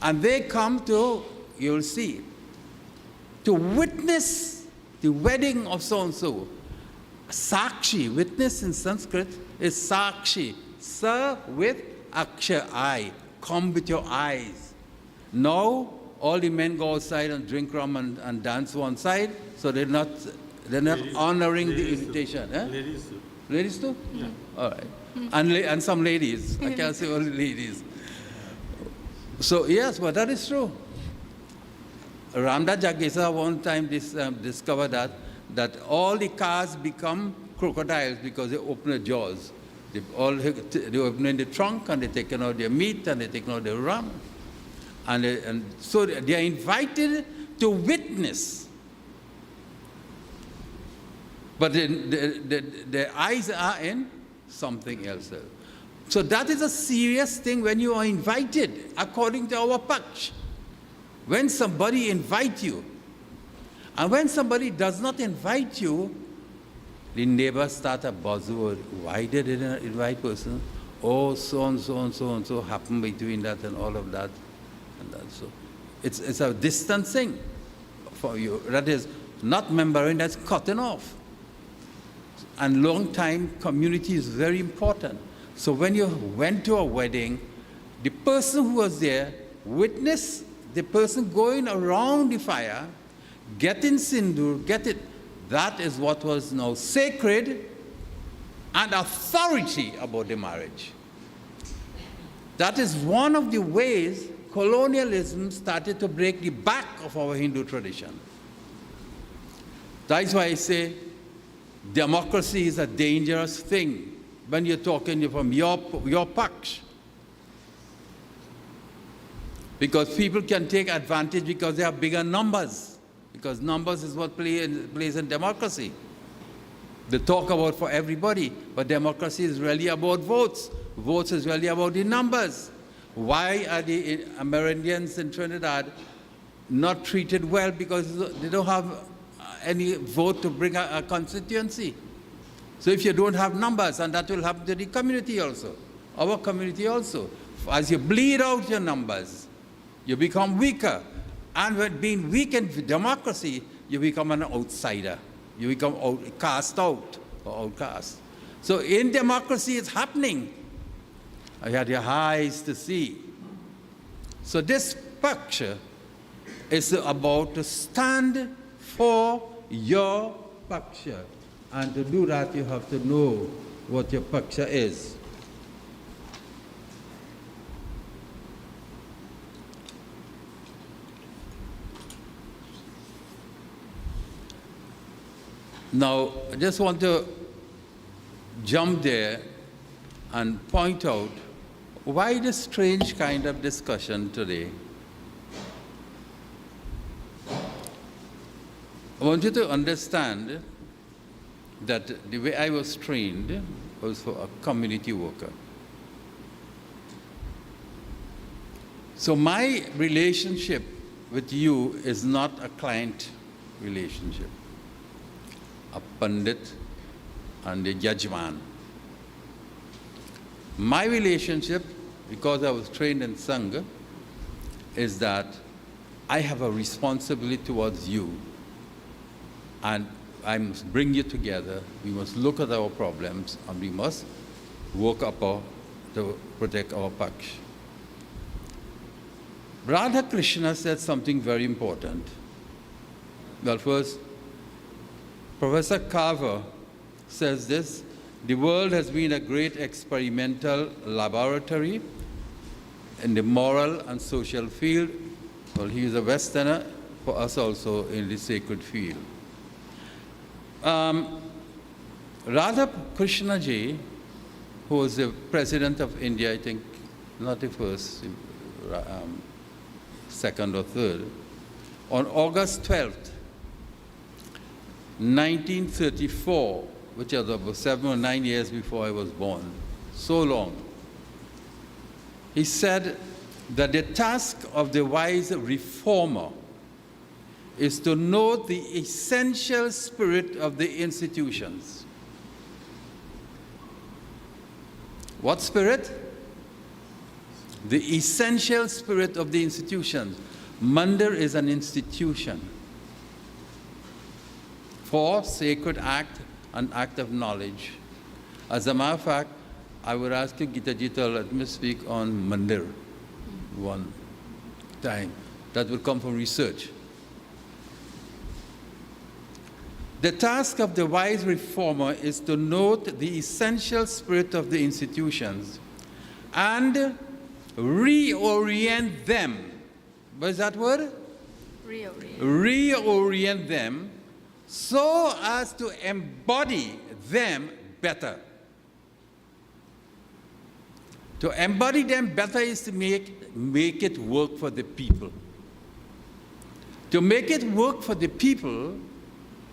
And they come to, you'll see, to witness the wedding of so-and-so. Sakshi, witness in Sanskrit is Sakshi. Sa with Aksha, I. Come with your eyes. Now, all the men go outside and drink rum and dance one side, so they're not They're not Ladies- honoring the ladies too. invitation. Eh? Ladies too. Ladies too? Yeah. All right. And some ladies. I can't say only ladies. So, yes, but that is true. Ramdas Jagesa one time discovered that all the cars become crocodiles because they open the jaws. They open in the trunk and they take out their meat and they take out their rum. And so they are invited to witness. But their eyes are in something else. So that is a serious thing when you are invited, according to our Paksh. When somebody invites you, and when somebody does not invite you, the neighbors start a buzzword. Why did they not invite person? Oh, so and so and so and so happened between that and all of that. And that. So it's a distancing for you. That is not remembering, that's cutting off. And long time community is very important. So when you went to a wedding, the person who was there witnessed the person going around the fire, getting sindur, that is what was now sacred and authority about the marriage. That is one of the ways colonialism started to break the back of our Hindu tradition. That is why I say democracy is a dangerous thing when you're talking from your Paksh. Because people can take advantage because they have bigger numbers. Because numbers is what plays in democracy. They talk about for everybody, but democracy is really about votes. Votes is really about the numbers. Why are the Amerindians in Trinidad not treated well? Because they don't have any vote to bring a constituency. So if you don't have numbers, and that will happen to the community also, our community also. As you bleed out your numbers, you become weaker. And when being weak in democracy, you become an outsider. You become cast out or outcast. So in democracy, it's happening. I had your eyes to see. So this picture is about to stand for your paksha. And to do that, you have to know what your paksha is. Now, I just want to jump there and point out why this strange kind of discussion today. I want you to understand that the way I was trained was for a community worker. So my relationship with you is not a client relationship, a pandit and a judgeman. My relationship, because I was trained in Sangha, is that I have a responsibility towards you, and I must bring you together. We must look at our problems, and we must work up to protect our Paksh. Radha Krishna said something very important. Well, first, Professor Carver says this: the world has been a great experimental laboratory in the moral and social field. Well, he is a Westerner, for us also in the sacred field. Radha Krishna ji, who was the president of India, I think, not the first, second or third, on August 12th, 1934, which was about 7 or 9 years before I was born, so long, he said that the task of the wise reformer is to know the essential spirit of the institutions. What spirit? The essential spirit of the institutions. Mandir is an institution for sacred act, an act of knowledge. As a matter of fact, I would ask you, Gita ji, to let me speak on Mandir one time. That will come from research. The task of the wise reformer is to note the essential spirit of the institutions and reorient them. What is that word? Reorient. Reorient them so as to embody them better. To embody them better is to make it work for the people. To make it work for the people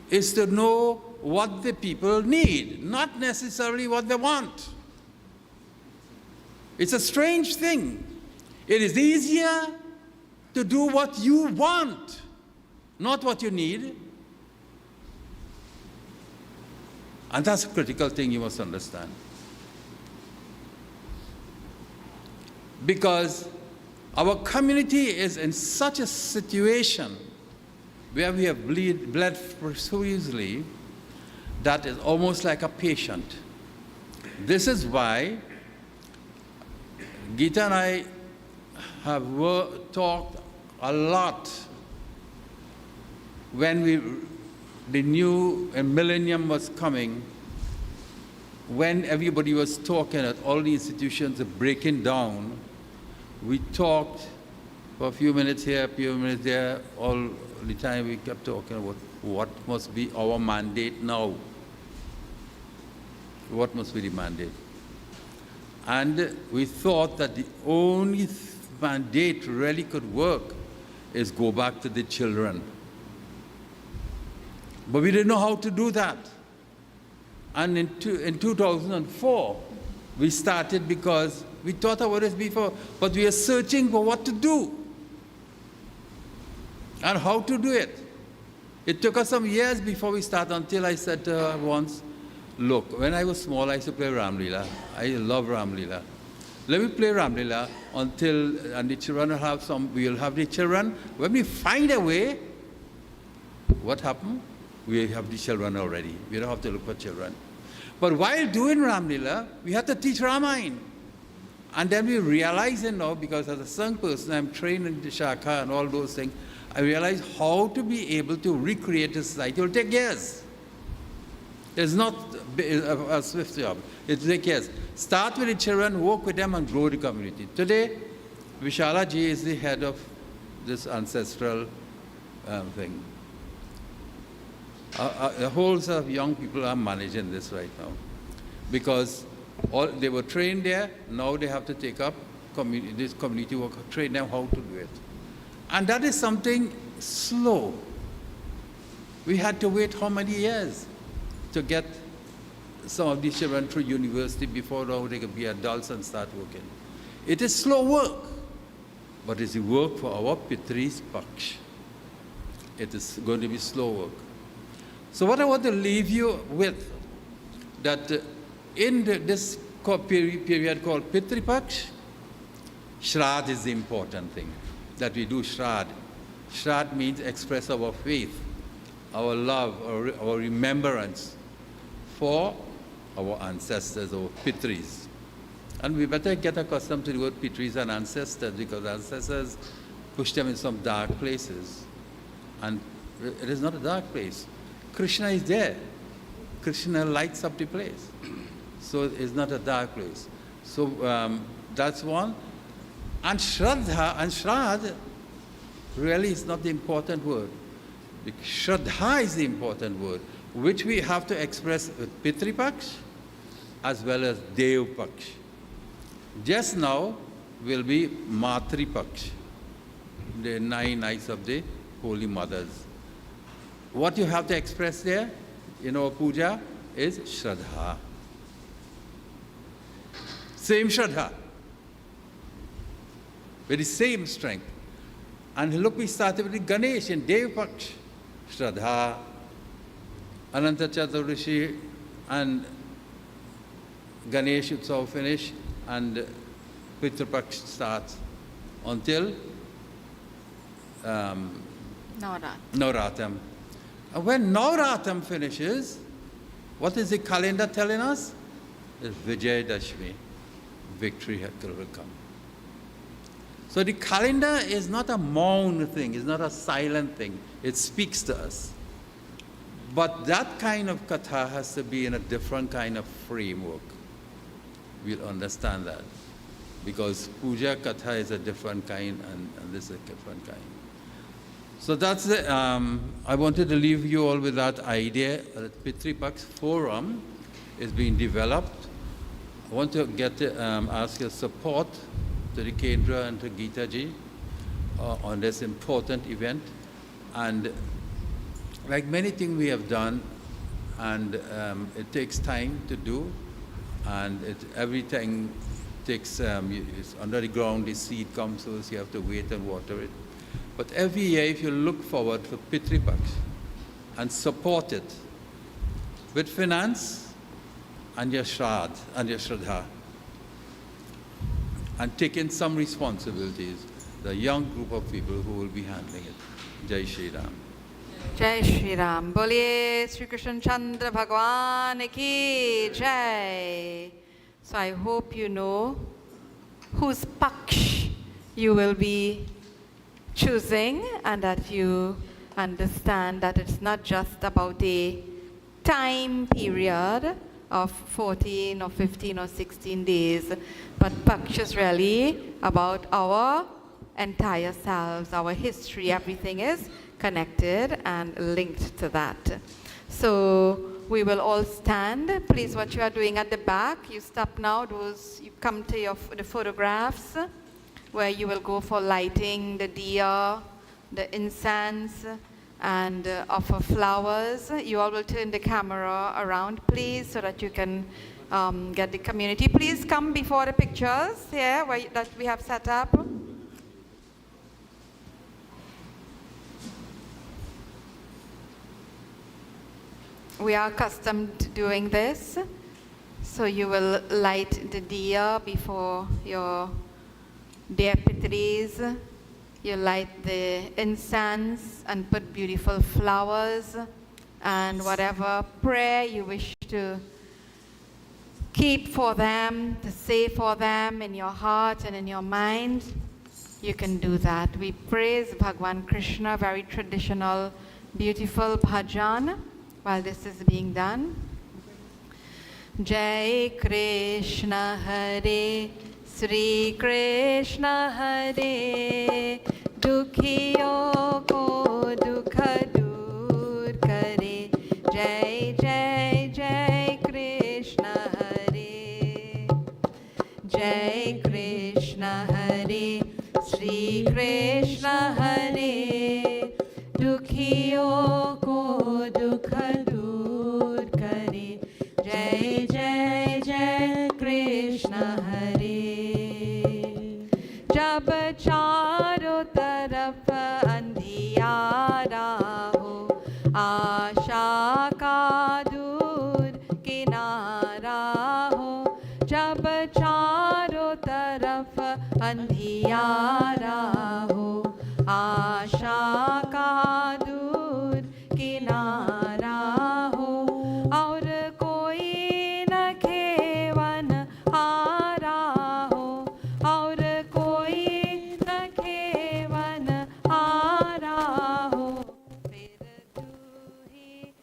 is to know what the people need, not necessarily what they want. It's a strange thing. It is easier to do what you want, not what you need. And that's a critical thing you must understand. Because our community is in such a situation where we have bled profusely that is almost like a patient. This is why Gita and I have talked a lot when the new millennium was coming, when everybody was talking that all the institutions are breaking down. We talked for a few minutes here, a few minutes there, all the time we kept talking about what must be our mandate now. What must be the mandate? And we thought that the only mandate really could work is go back to the children. But we didn't know how to do that. And in 2004, we started because we thought about this before, but we are searching for what to do and how to do it. It took us some years before we started until I said to her once, look, when I was small, I used to play Ramlila. I love Ramlila. Let me play Ramlila until, and the children will have some, we'll have the children. When we find a way, what happened? We have the children already. We don't have to look for children. But while doing Ramlila, we had to teach Ramayana. And then we realize it now, because as a young person, I'm trained in the Shaka and all those things, I realized how to be able to recreate a society. It will take years. It's not a swift job. It will take years. Start with the children, work with them, and grow the community. Today, Vishala ji is the head of this ancestral thing. A whole set of young people are managing this right now, because they were trained there. Now they have to take up this community work, train them how to do it. And that is something slow. We had to wait how many years to get some of these children through university before now they could be adults and start working. It is slow work, but it's the work for our Pitri Paksh. It is going to be slow work. So what I want to leave you with, that in this period called Pitri Paksh, Shrad is the important thing, that we do Shrad. Shrad means express our faith, our love, our remembrance for our ancestors, our Pitris. And we better get accustomed to the word Pitris and ancestors, because ancestors push them in some dark places. And it is not a dark place. Krishna is there. Krishna lights up the place. So it's not a dark place. So that's one. And Shraddha and Shrad really is not the important word. The Shraddha is the important word, which we have to express with Pitri Paksh as well as Dev Paksh. Just now will be Matri Paksh, the 9 nights of the Holy Mothers. What you have to express there in our puja is Shraddha. Same Shraddha, with the same strength. And look, we started with the Ganesh in Dev Paksh. Shraddha, Ananta Chaturdashi, and Ganesh Utsav finish, and Pitri Paksh starts until Navratam. And when Navratam finishes, what is the calendar telling us? It's Vijay Dashmi. Victory will come. So the calendar is not a mound thing, it's not a silent thing. It speaks to us. But that kind of katha has to be in a different kind of framework. We'll understand that. Because puja katha is a different kind and this is a different kind. So that's the, I wanted to leave you all with that idea that Pitri Paksh Forum is being developed. I want to ask your support to the Kendra and to Gita ji on this important event. And like many things we have done, and it takes time to do, and everything takes, it's under the ground, the seed comes, so you have to wait and water it. But every year, if you look forward for Pitri Paksh and support it with finance and your shraddha, and take in some responsibilities, the young group of people who will be handling it. Jai Shri Ram. Jai Shri Ram. Boliye Shri Krishna Chandra Bhagwan ki Jai. So I hope you know whose Paksh you will be choosing, and that you understand that it's not just about a time period of 14 or 15 or 16 days, but Paksh is really about our entire selves, our history. Everything is connected and linked to that. So we will all stand. Please, what you are doing at the back, you stop now. You come to the photographs, where you will go for lighting the diya, the incense, and offer flowers. You all will turn the camera around, please, so that you can get the community. Please come before the pictures here that we have set up. We are accustomed to doing this. So you will light the diya before your dear Pitris. You light the incense and put beautiful flowers and whatever prayer you wish to keep for them, to say for them in your heart and in your mind, you can do that. We praise Bhagwan Krishna, very traditional, beautiful bhajan while this is being done. Jai Krishna Hare, Sri Krishna Hare, Dukhiyo ko dukha dur kare. Jai Jai Jai Krishna Hare, Jai Krishna Hare, Sri Krishna Hare, Dukhiyo ko dukha dur kare. Jai Jai Jai Krishna Hare. जब चारों तरफ अंधियारा हो, आशा का दूर किनारा हो। जब चारों तरफ अंधियारा हो, आशा का दूर किनारा हो। और कोई न खेवन हारा हो, और कोई न खेवन हारा हो। फिर तू ही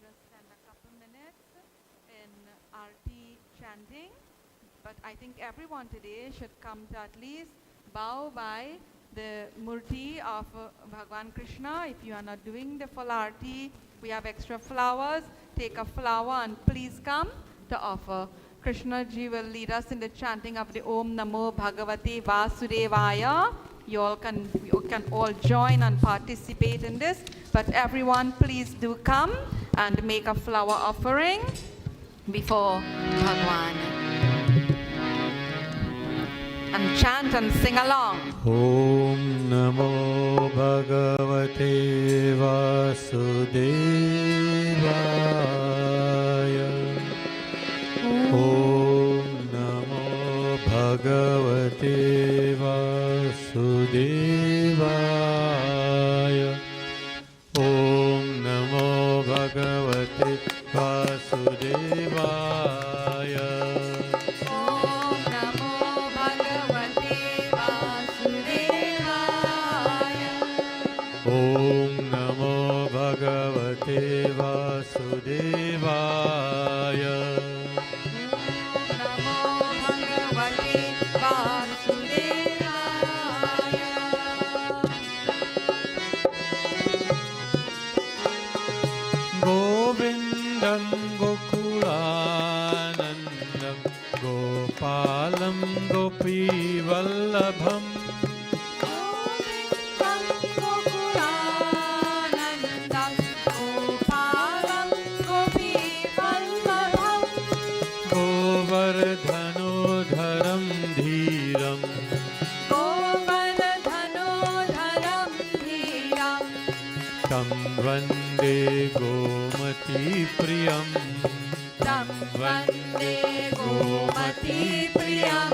just spend a couple minutes in Arti chanting. But I think everyone today should come to at least bow by the Murti of Bhagwan Krishna. If you are not doing the full Arti, we have extra flowers. Take a flower and please come to offer. Krishna ji will lead us in the chanting of the Om Namo Bhagavate Vasudevaya. You can all join and participate in this. But everyone, please do come and make a flower offering before Bhagwan. And chant and sing along. Om Namo Bhagavate Vasudevaya. Om Namo Bhagavate Vasudevaya. Om Namo Bhagavate Vasudevaya. Om Namo Bhagavate Vasudevaya. Govindam Gokulanandam Gopalam Gopivallabham. Govardhanodharam Dhiram. Tam Vande Gomati Priyam. Tam Vande Gomati Priyam.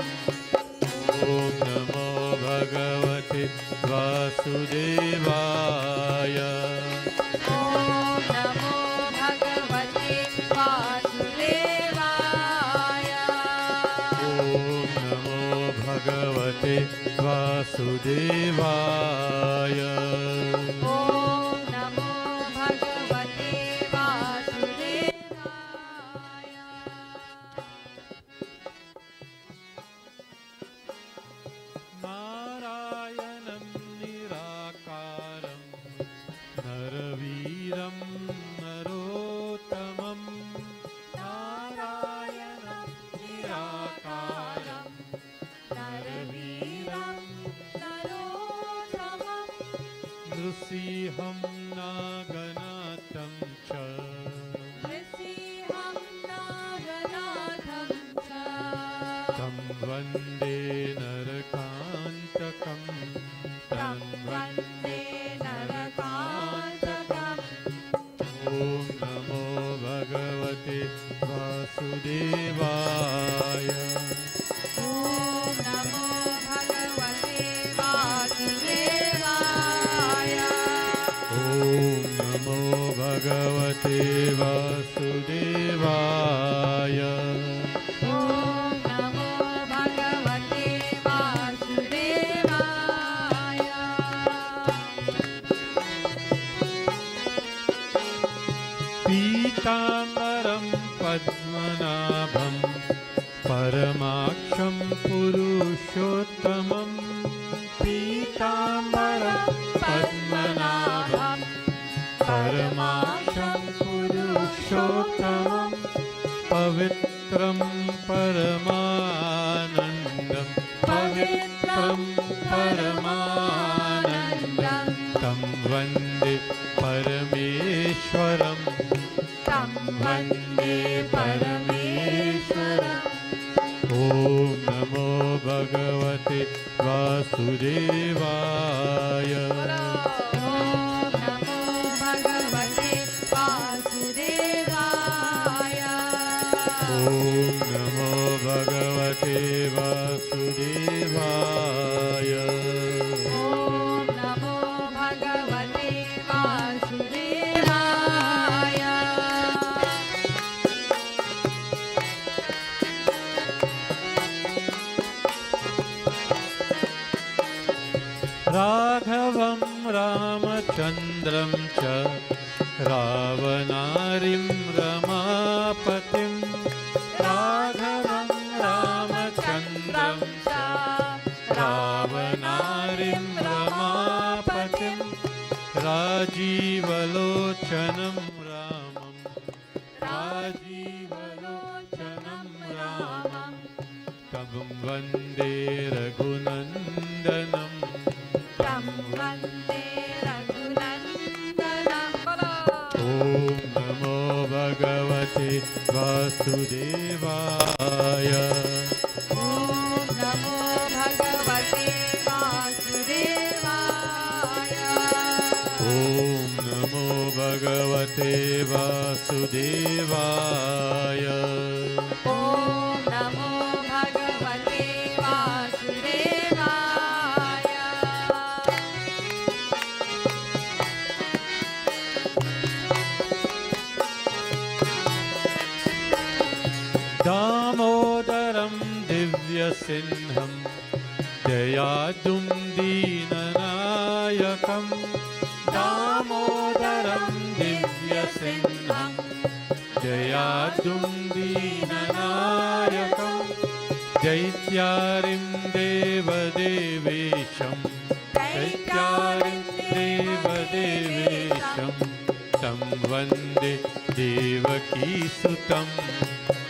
Om Namo Bhagavate Vasudevaya. Om Namo Bhagavate Vasudevaya. Om Namo Bhagavate Vasudevaya. Om Namo Bhagavate Vasudevaya. Narayanam Nirakaram Naraviram Narottamam. Narayanam Nirakaram Naraviram Narottamam. Nrusiham Naganatam Cha. Nrisiham Naganatham cha. Tam Vande Narakantakam. Tam Vande Narakantakam. Om Namo Bhagavate Vasudevaya. Om Namo Bhagavate Vasudevaya. Om Namo Bhagavate Vasudevaya. Om Namo Bhagavate Vasudevaya. Pītāmbaram Padmanabham Paramaksham Purushottamam. Pītāmbaram Padmanabham Paramaksham Purushottamam. Pavitram Paramanandam. Pavitram Paramanandam. Tam Vande Parameshwaram. Tam Vande Parameshwaram. Om Namo Bhagavate Vasudevaya. Om Namo Bhagavate Vasudevaya. Om Namo Bhagavate Vasudevaya. Om Namo Bhagavate Vasudevaya. Raghavam Ramachandram Cha रावणारिं रमापतिं राघवं रामचन्द्रं च रावणारिं रमापतिं राजीवलोचनं रामं राजीवलोचनं रामं तं वन्दे रघुनन्दनं तं वन्दे रघुनन्दनं ॐ नमो भगवते वासुदेवाय ॐ नमो भगवते वासुदेवाय ॐ नमो भगवते वासुदेवाय ॐ नमो भगवते वासुदेवाय दामोदरं दिव्यसिंहं दयादुं दीननायकं दामोदरं दिव्यसिंहं दयादुं दीननायकं दैत्यारिं देवदेवेशं दैत्यारिं देवदेवेशं तं वन्दे देवकीसुतं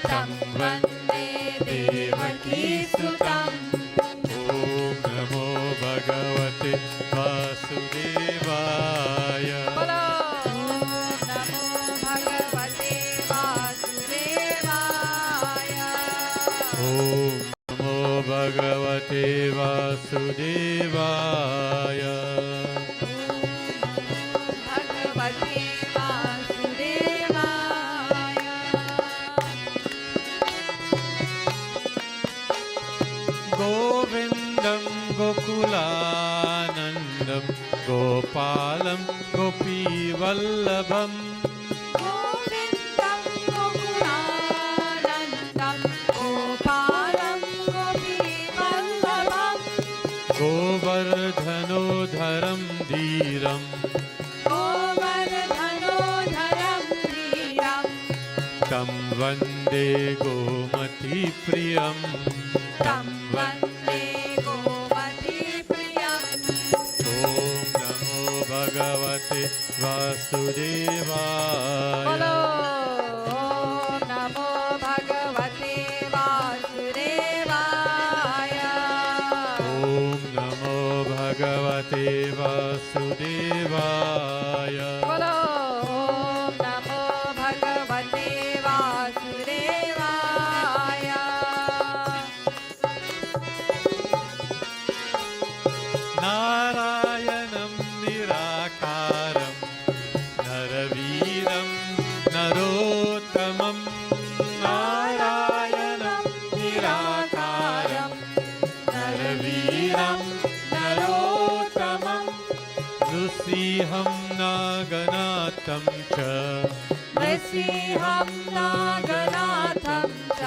तं वन्दे देवकीसुतं ॐ नमो भगवते वासुदेवाय बोलो नमो भगवते वासुदेवाय ॐ नमो भगवते वासुदेवाय भगवते वासुदेवाय गोविन्दं गोकुलानन्दं गोपालं गोपीवल्लभं गोविन्दं गोकुलानन्दं गोपालं गोपीवल्लभं गोवर्धनोधरं धीरं गोवर्धनोधरं धीरं तं वन्दे गोमतीप्रियं तं वन्दे गोमतीप्रियम् ॐ नमो भगवते वासुदेवाय बोलो ॐ नमो भगवते वासुदेवाय ॐ नमो भगवते वासुदेवाय बोलो ॐ नमो भगवते वासुदेवाय नारायणं निराकारं नरवीरं नरोत्तमं नारायणं निराकारं नरवीरं नरोत्तमं नृसिंहं नागनाथं च नृसिंहं नागनाथं च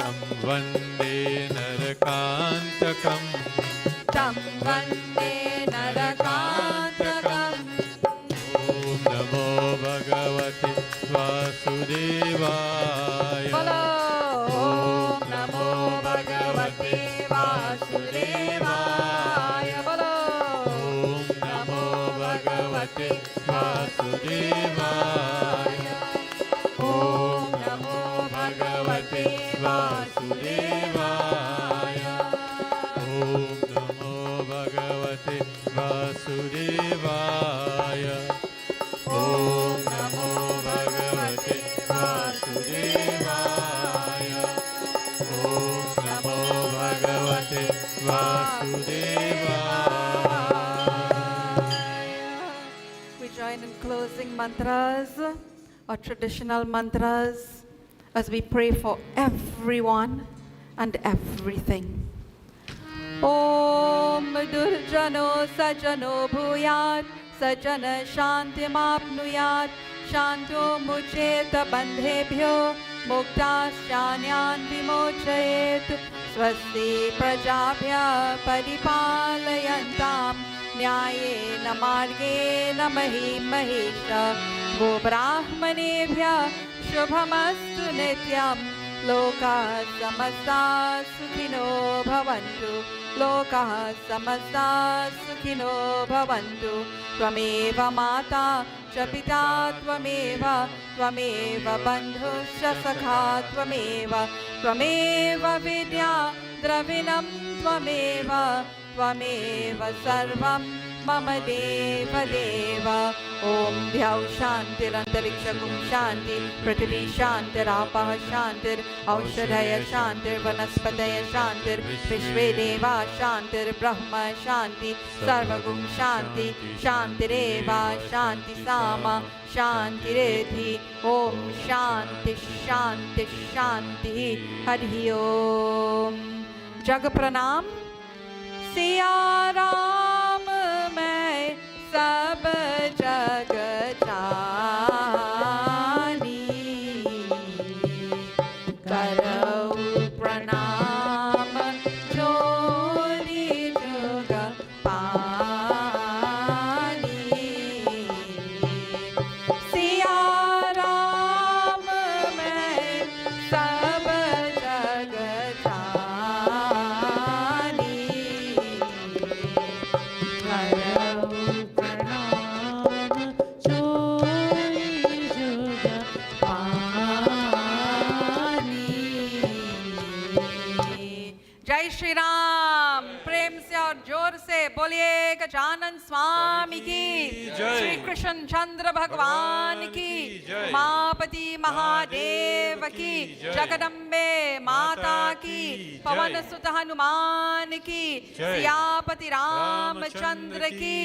तं वन्दे नरकान्तकम् तं वन्दे नरकान्तकम् ॐ नमो भगवते वासुदेवाय बोलो ॐ नमो भगवते वासुदेवाय बोलो ॐ नमो भगवते वासुदेवाय ॐ नमो भगवते वासुदेवाय ॐ नमो भगवते वासुदेवाय ॐ नमो भगवते वासुदेवाय ॐ नमो भगवते वासुदेवाय We join in closing mantras or traditional mantras as we pray for everyone and everything. Om Durjano Sajano Bhuyat Sajana Shantimapnuyat Shanto Mucheta Bandhebhyo Muktasyanyan Vimochayet Swasti Prajabhya Paripalayantam न्यायेन मार्गेण महीं महिष गोब्राह्मणेभ्यः शुभमस्तु नित्यं लोकाः समस्ताः सुखिनो भवन्तु लोकाः समस्ताः सुखिनो भवन्तु त्वमेव माता च पिता त्वमेव बन्धुश्च सखा त्वमेव विद्या द्रविणं त्वमेव सर्वं मम देव ॐ द्यौः शान्तिरन्तरिक्षगुं शान्ति पृथिवी शान्तिरापः शान्तिरौषधय शान्तिर्वनस्पतय शान्तिर्विश्वे देवा शान्तिर्ब्रह्म शान्ति सर्वगुं शान्ति शान्तिरेव शान्ति सामा शान्तिरेधि ॐ शान्ति शान्ति शान्तिः हरिः ॐ जग प्रणाम सिया राम मैं सब जग जानी करऊ प्रणाम जोरी जुग पानी सिया राम मैं सब जग जानी जय श्री राम प्रेम से और जोर से बोलिए गजानन स्वामी की श्री कृष्ण चंद्र भगवान की मापति महादेव की जगदम्बे माता की पवन सुत हनुमान की सियापति रामचंद्र की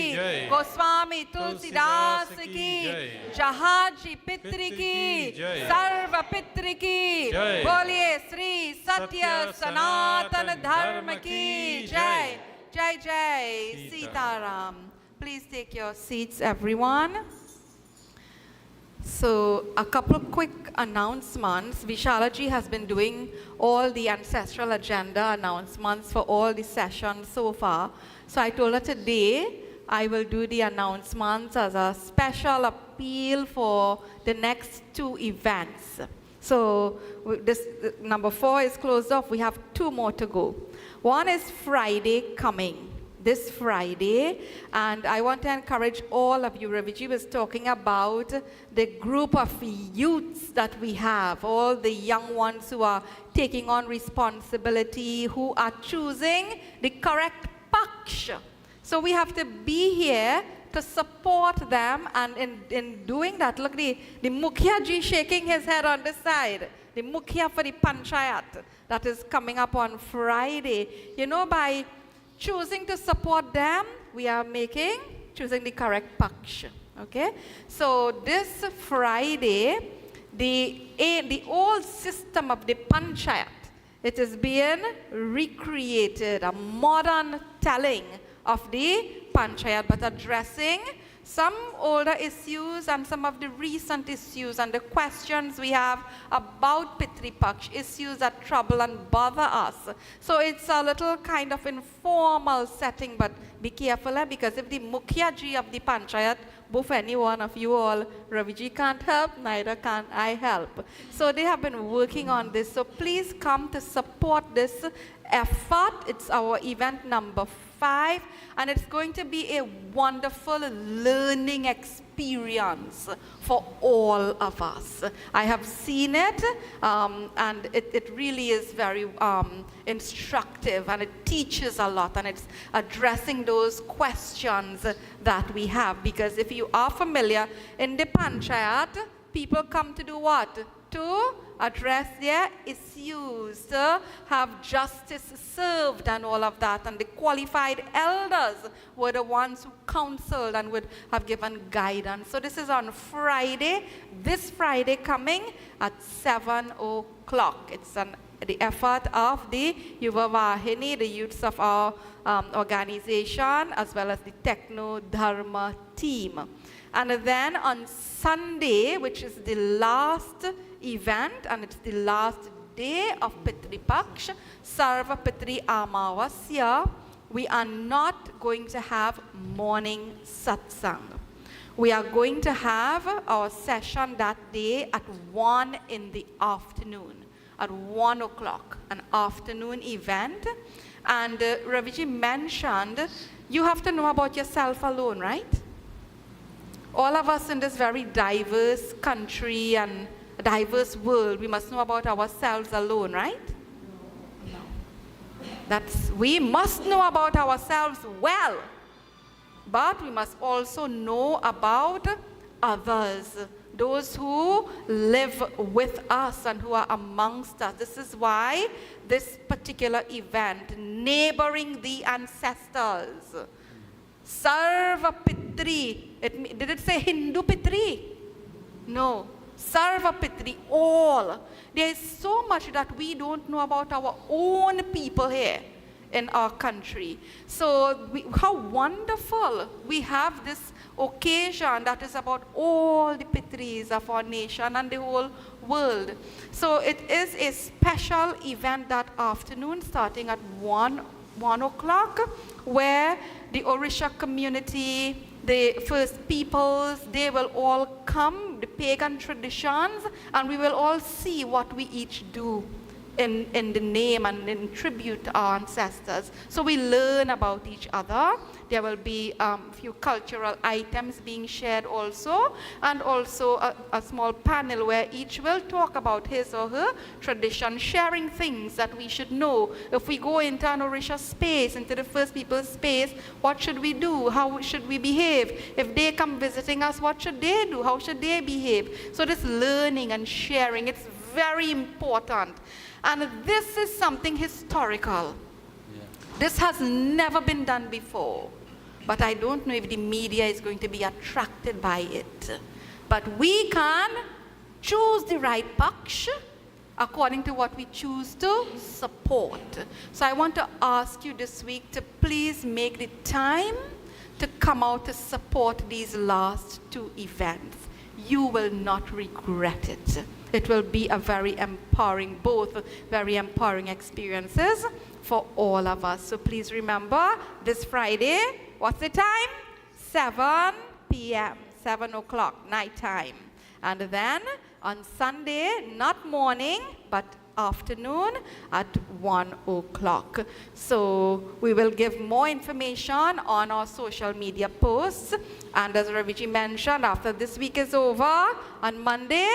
गोस्वामी तुलसीदास की जहाजी पितृ की सर्व पितृ की बोलिए श्री सत्य सनातन धर्म की जय जय जय Sitaram. Please take your seats, everyone. So, a couple of quick announcements. Vishalaji has been doing all the ancestral agenda announcements for all the sessions so far. So, I told her today I will do the announcements as a special appeal for the next two events. So, this number 4 is closed off. We have 2 more to go. One is Friday coming. This Friday, and I want to encourage all of you. Raviji was talking about the group of youths that we have, all the young ones who are taking on responsibility, who are choosing the correct paksh. So we have to be here to support them, and in doing that, look, the Mukhya ji shaking his head on this side. The Mukhya for the Panchayat that is coming up on Friday. You know, by choosing to support them, we are choosing the correct paksh. Okay? So this Friday, the old system of the Panchayat, it is being recreated, a modern telling of the Panchayat, but addressing some older issues and some of the recent issues and the questions we have about Pitri Paksh, issues that trouble and bother us. So it's a little kind of informal setting, but be careful, because if the Mukhya ji of the Panchayat, both any one of you all, Raviji can't help, neither can I help. So they have been working on this. So please come to support this effort. It's our event number 5, and it's going to be a wonderful learning experience for all of us. I have seen it, and it really is very instructive, and it teaches a lot, and it's addressing those questions that we have. Because if you are familiar, in the Panchayat, people come to do what? To address their issues, to have justice served and all of that. And the qualified elders were the ones who counseled and would have given guidance. So this is on Friday, this Friday coming at 7 o'clock. It's the effort of the Yuva Vahini, the youths of our organization, as well as the Techno Dharma team. And then on Sunday, which is the last event, and it's the last day of Pitri Paksh, Sarva Pitri Amavasya, we are not going to have morning satsang. We are going to have our session that day at 1 in the afternoon, at 1 o'clock, an afternoon event. And Raviji mentioned, you have to know about yourself alone, right? All of us in this very diverse country and diverse world, we must know about ourselves alone, right? No. We must know about ourselves well, but we must also know about others, those who live with us and who are amongst us. This is why this particular event, neighboring the ancestors, Sarva Pitri, did it say Hindu Pitri? No, Sarva Pitri, all. There is so much that we don't know about our own people here in our country. So how wonderful we have this occasion that is about all the Pitris of our nation and the whole world. So it is a special event that afternoon starting at 1 o'clock, where the Orisha community, the First Peoples, they will all come, the pagan traditions, and we will all see what we each do in the name and in tribute to our ancestors. So we learn about each other. There will be a few cultural items being shared also, and also a small panel where each will talk about his or her tradition, sharing things that we should know. If we go into an Orisha space, into the First People's space, what should we do? How should we behave? If they come visiting us, what should they do? How should they behave? So this learning and sharing, it's very important. And this is something historical. Yeah. This has never been done before. But I don't know if the media is going to be attracted by it. But we can choose the right paksh according to what we choose to support. So I want to ask you this week to please make the time to come out to support these last two events. You will not regret it. It will be a very empowering, both very empowering experiences for all of us. So please remember, this Friday, what's the time? 7 p.m., 7 o'clock, night time. And then on Sunday, not morning, but afternoon at 1 o'clock. So we will give more information on our social media posts. And as Raviji mentioned, after this week is over, on Monday,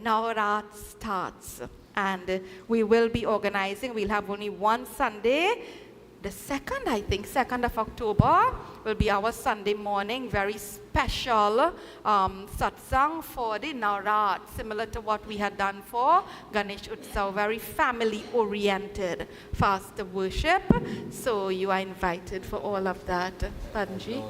Navarat starts. And we will be organizing, we'll have only one Sunday. The 2nd, I think, 2nd of October will be our Sunday morning, very special satsang for the Navarat, similar to what we had done for Ganesh Utsav, very family-oriented fast worship. So you are invited for all of that. Panji?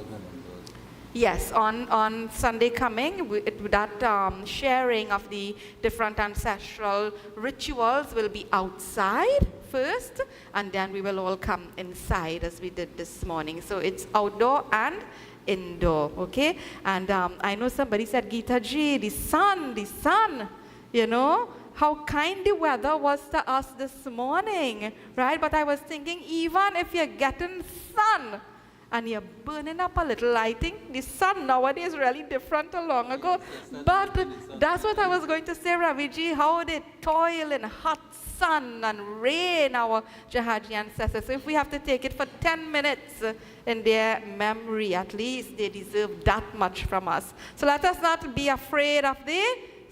Yes, on Sunday coming, that sharing of the different ancestral rituals will be outside first, and then we will all come inside as we did this morning. So it's outdoor and indoor, okay? And I know somebody said, Gita ji, the sun, you know, how kind the weather was to us this morning, right? But I was thinking, even if you're getting sun, and you're burning up a little, I think the sun nowadays is really different to long ago. But that's what I was going to say, Raviji, how they toil in hot sun and rain, our Jahaji ancestors. So if we have to take it for 10 minutes in their memory, at least they deserve that much from us. So let us not be afraid of the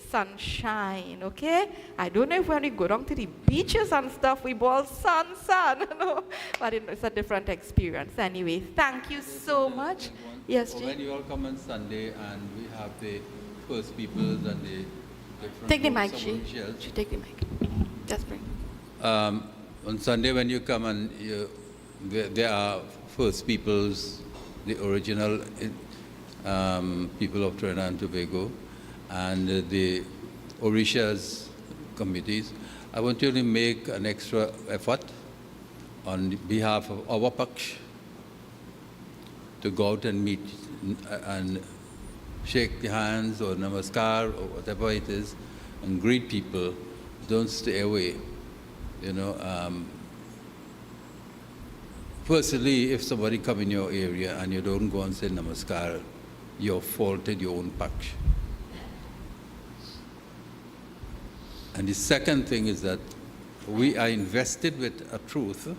sunshine, okay? I don't know if when we go down to the beaches and stuff, we bawl sun, no? But it's a different experience. Anyway, thank you so much. Yes, Jay? When you all come on Sunday and we have the First Peoples and the different... Take the mic, Shri. Take the mic. Just bring. On Sunday when you come and there are First Peoples, the original people of Trinidad and Tobago, and the Orishas committees, I want you to make an extra effort on behalf of our Paksh to go out and meet and shake the hands or namaskar or whatever it is and greet people. Don't stay away, you know. Personally, if somebody come in your area and you don't go and say namaskar, you're faulted your own paksh. And the second thing is that we are invested with a truth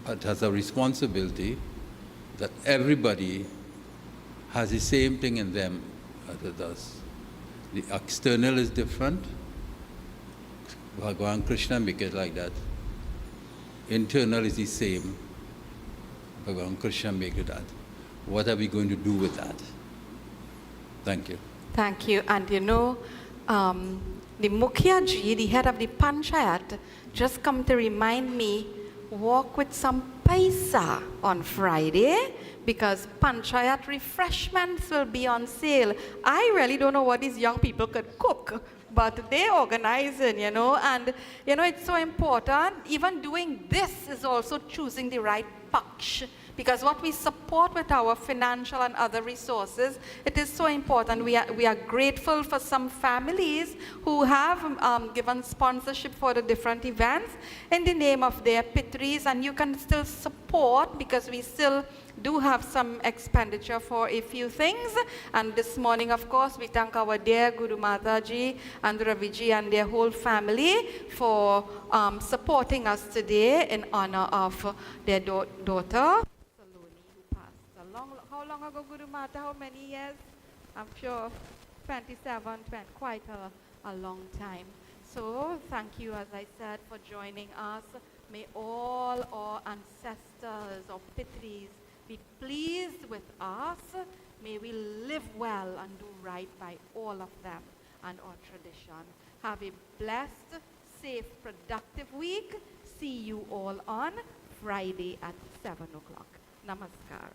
that has a responsibility that everybody has the same thing in them as it does. The external is different. Bhagavan Krishna make it like that. Internal is the same. Bhagavan Krishna make it that. What are we going to do with that? Thank you. Thank you. And you know, the Mukhya ji, the head of the Panchayat, just come to remind me, walk with some paisa on Friday because Panchayat refreshments will be on sale. I really don't know what these young people could cook, but they organize it, you know, and you know, it's so important. Even doing this is also choosing the right paksh, because what we support with our financial and other resources, it is so important. We are grateful for some families who have given sponsorship for the different events in the name of their Pitris, and you can still support because we still do have some expenditure for a few things. And this morning, of course, we thank our dear Guru Mataji and Raviji and their whole family for supporting us today in honor of their daughter, Saloni, who passed along. How long ago, Guru Mata? How many years? I'm sure 27, quite a long time. So thank you, as I said, for joining us. May all our ancestors or Pitris be pleased with us. May we live well and do right by all of them and our tradition. Have a blessed, safe, productive week. See you all on Friday at 7 o'clock. Namaskar.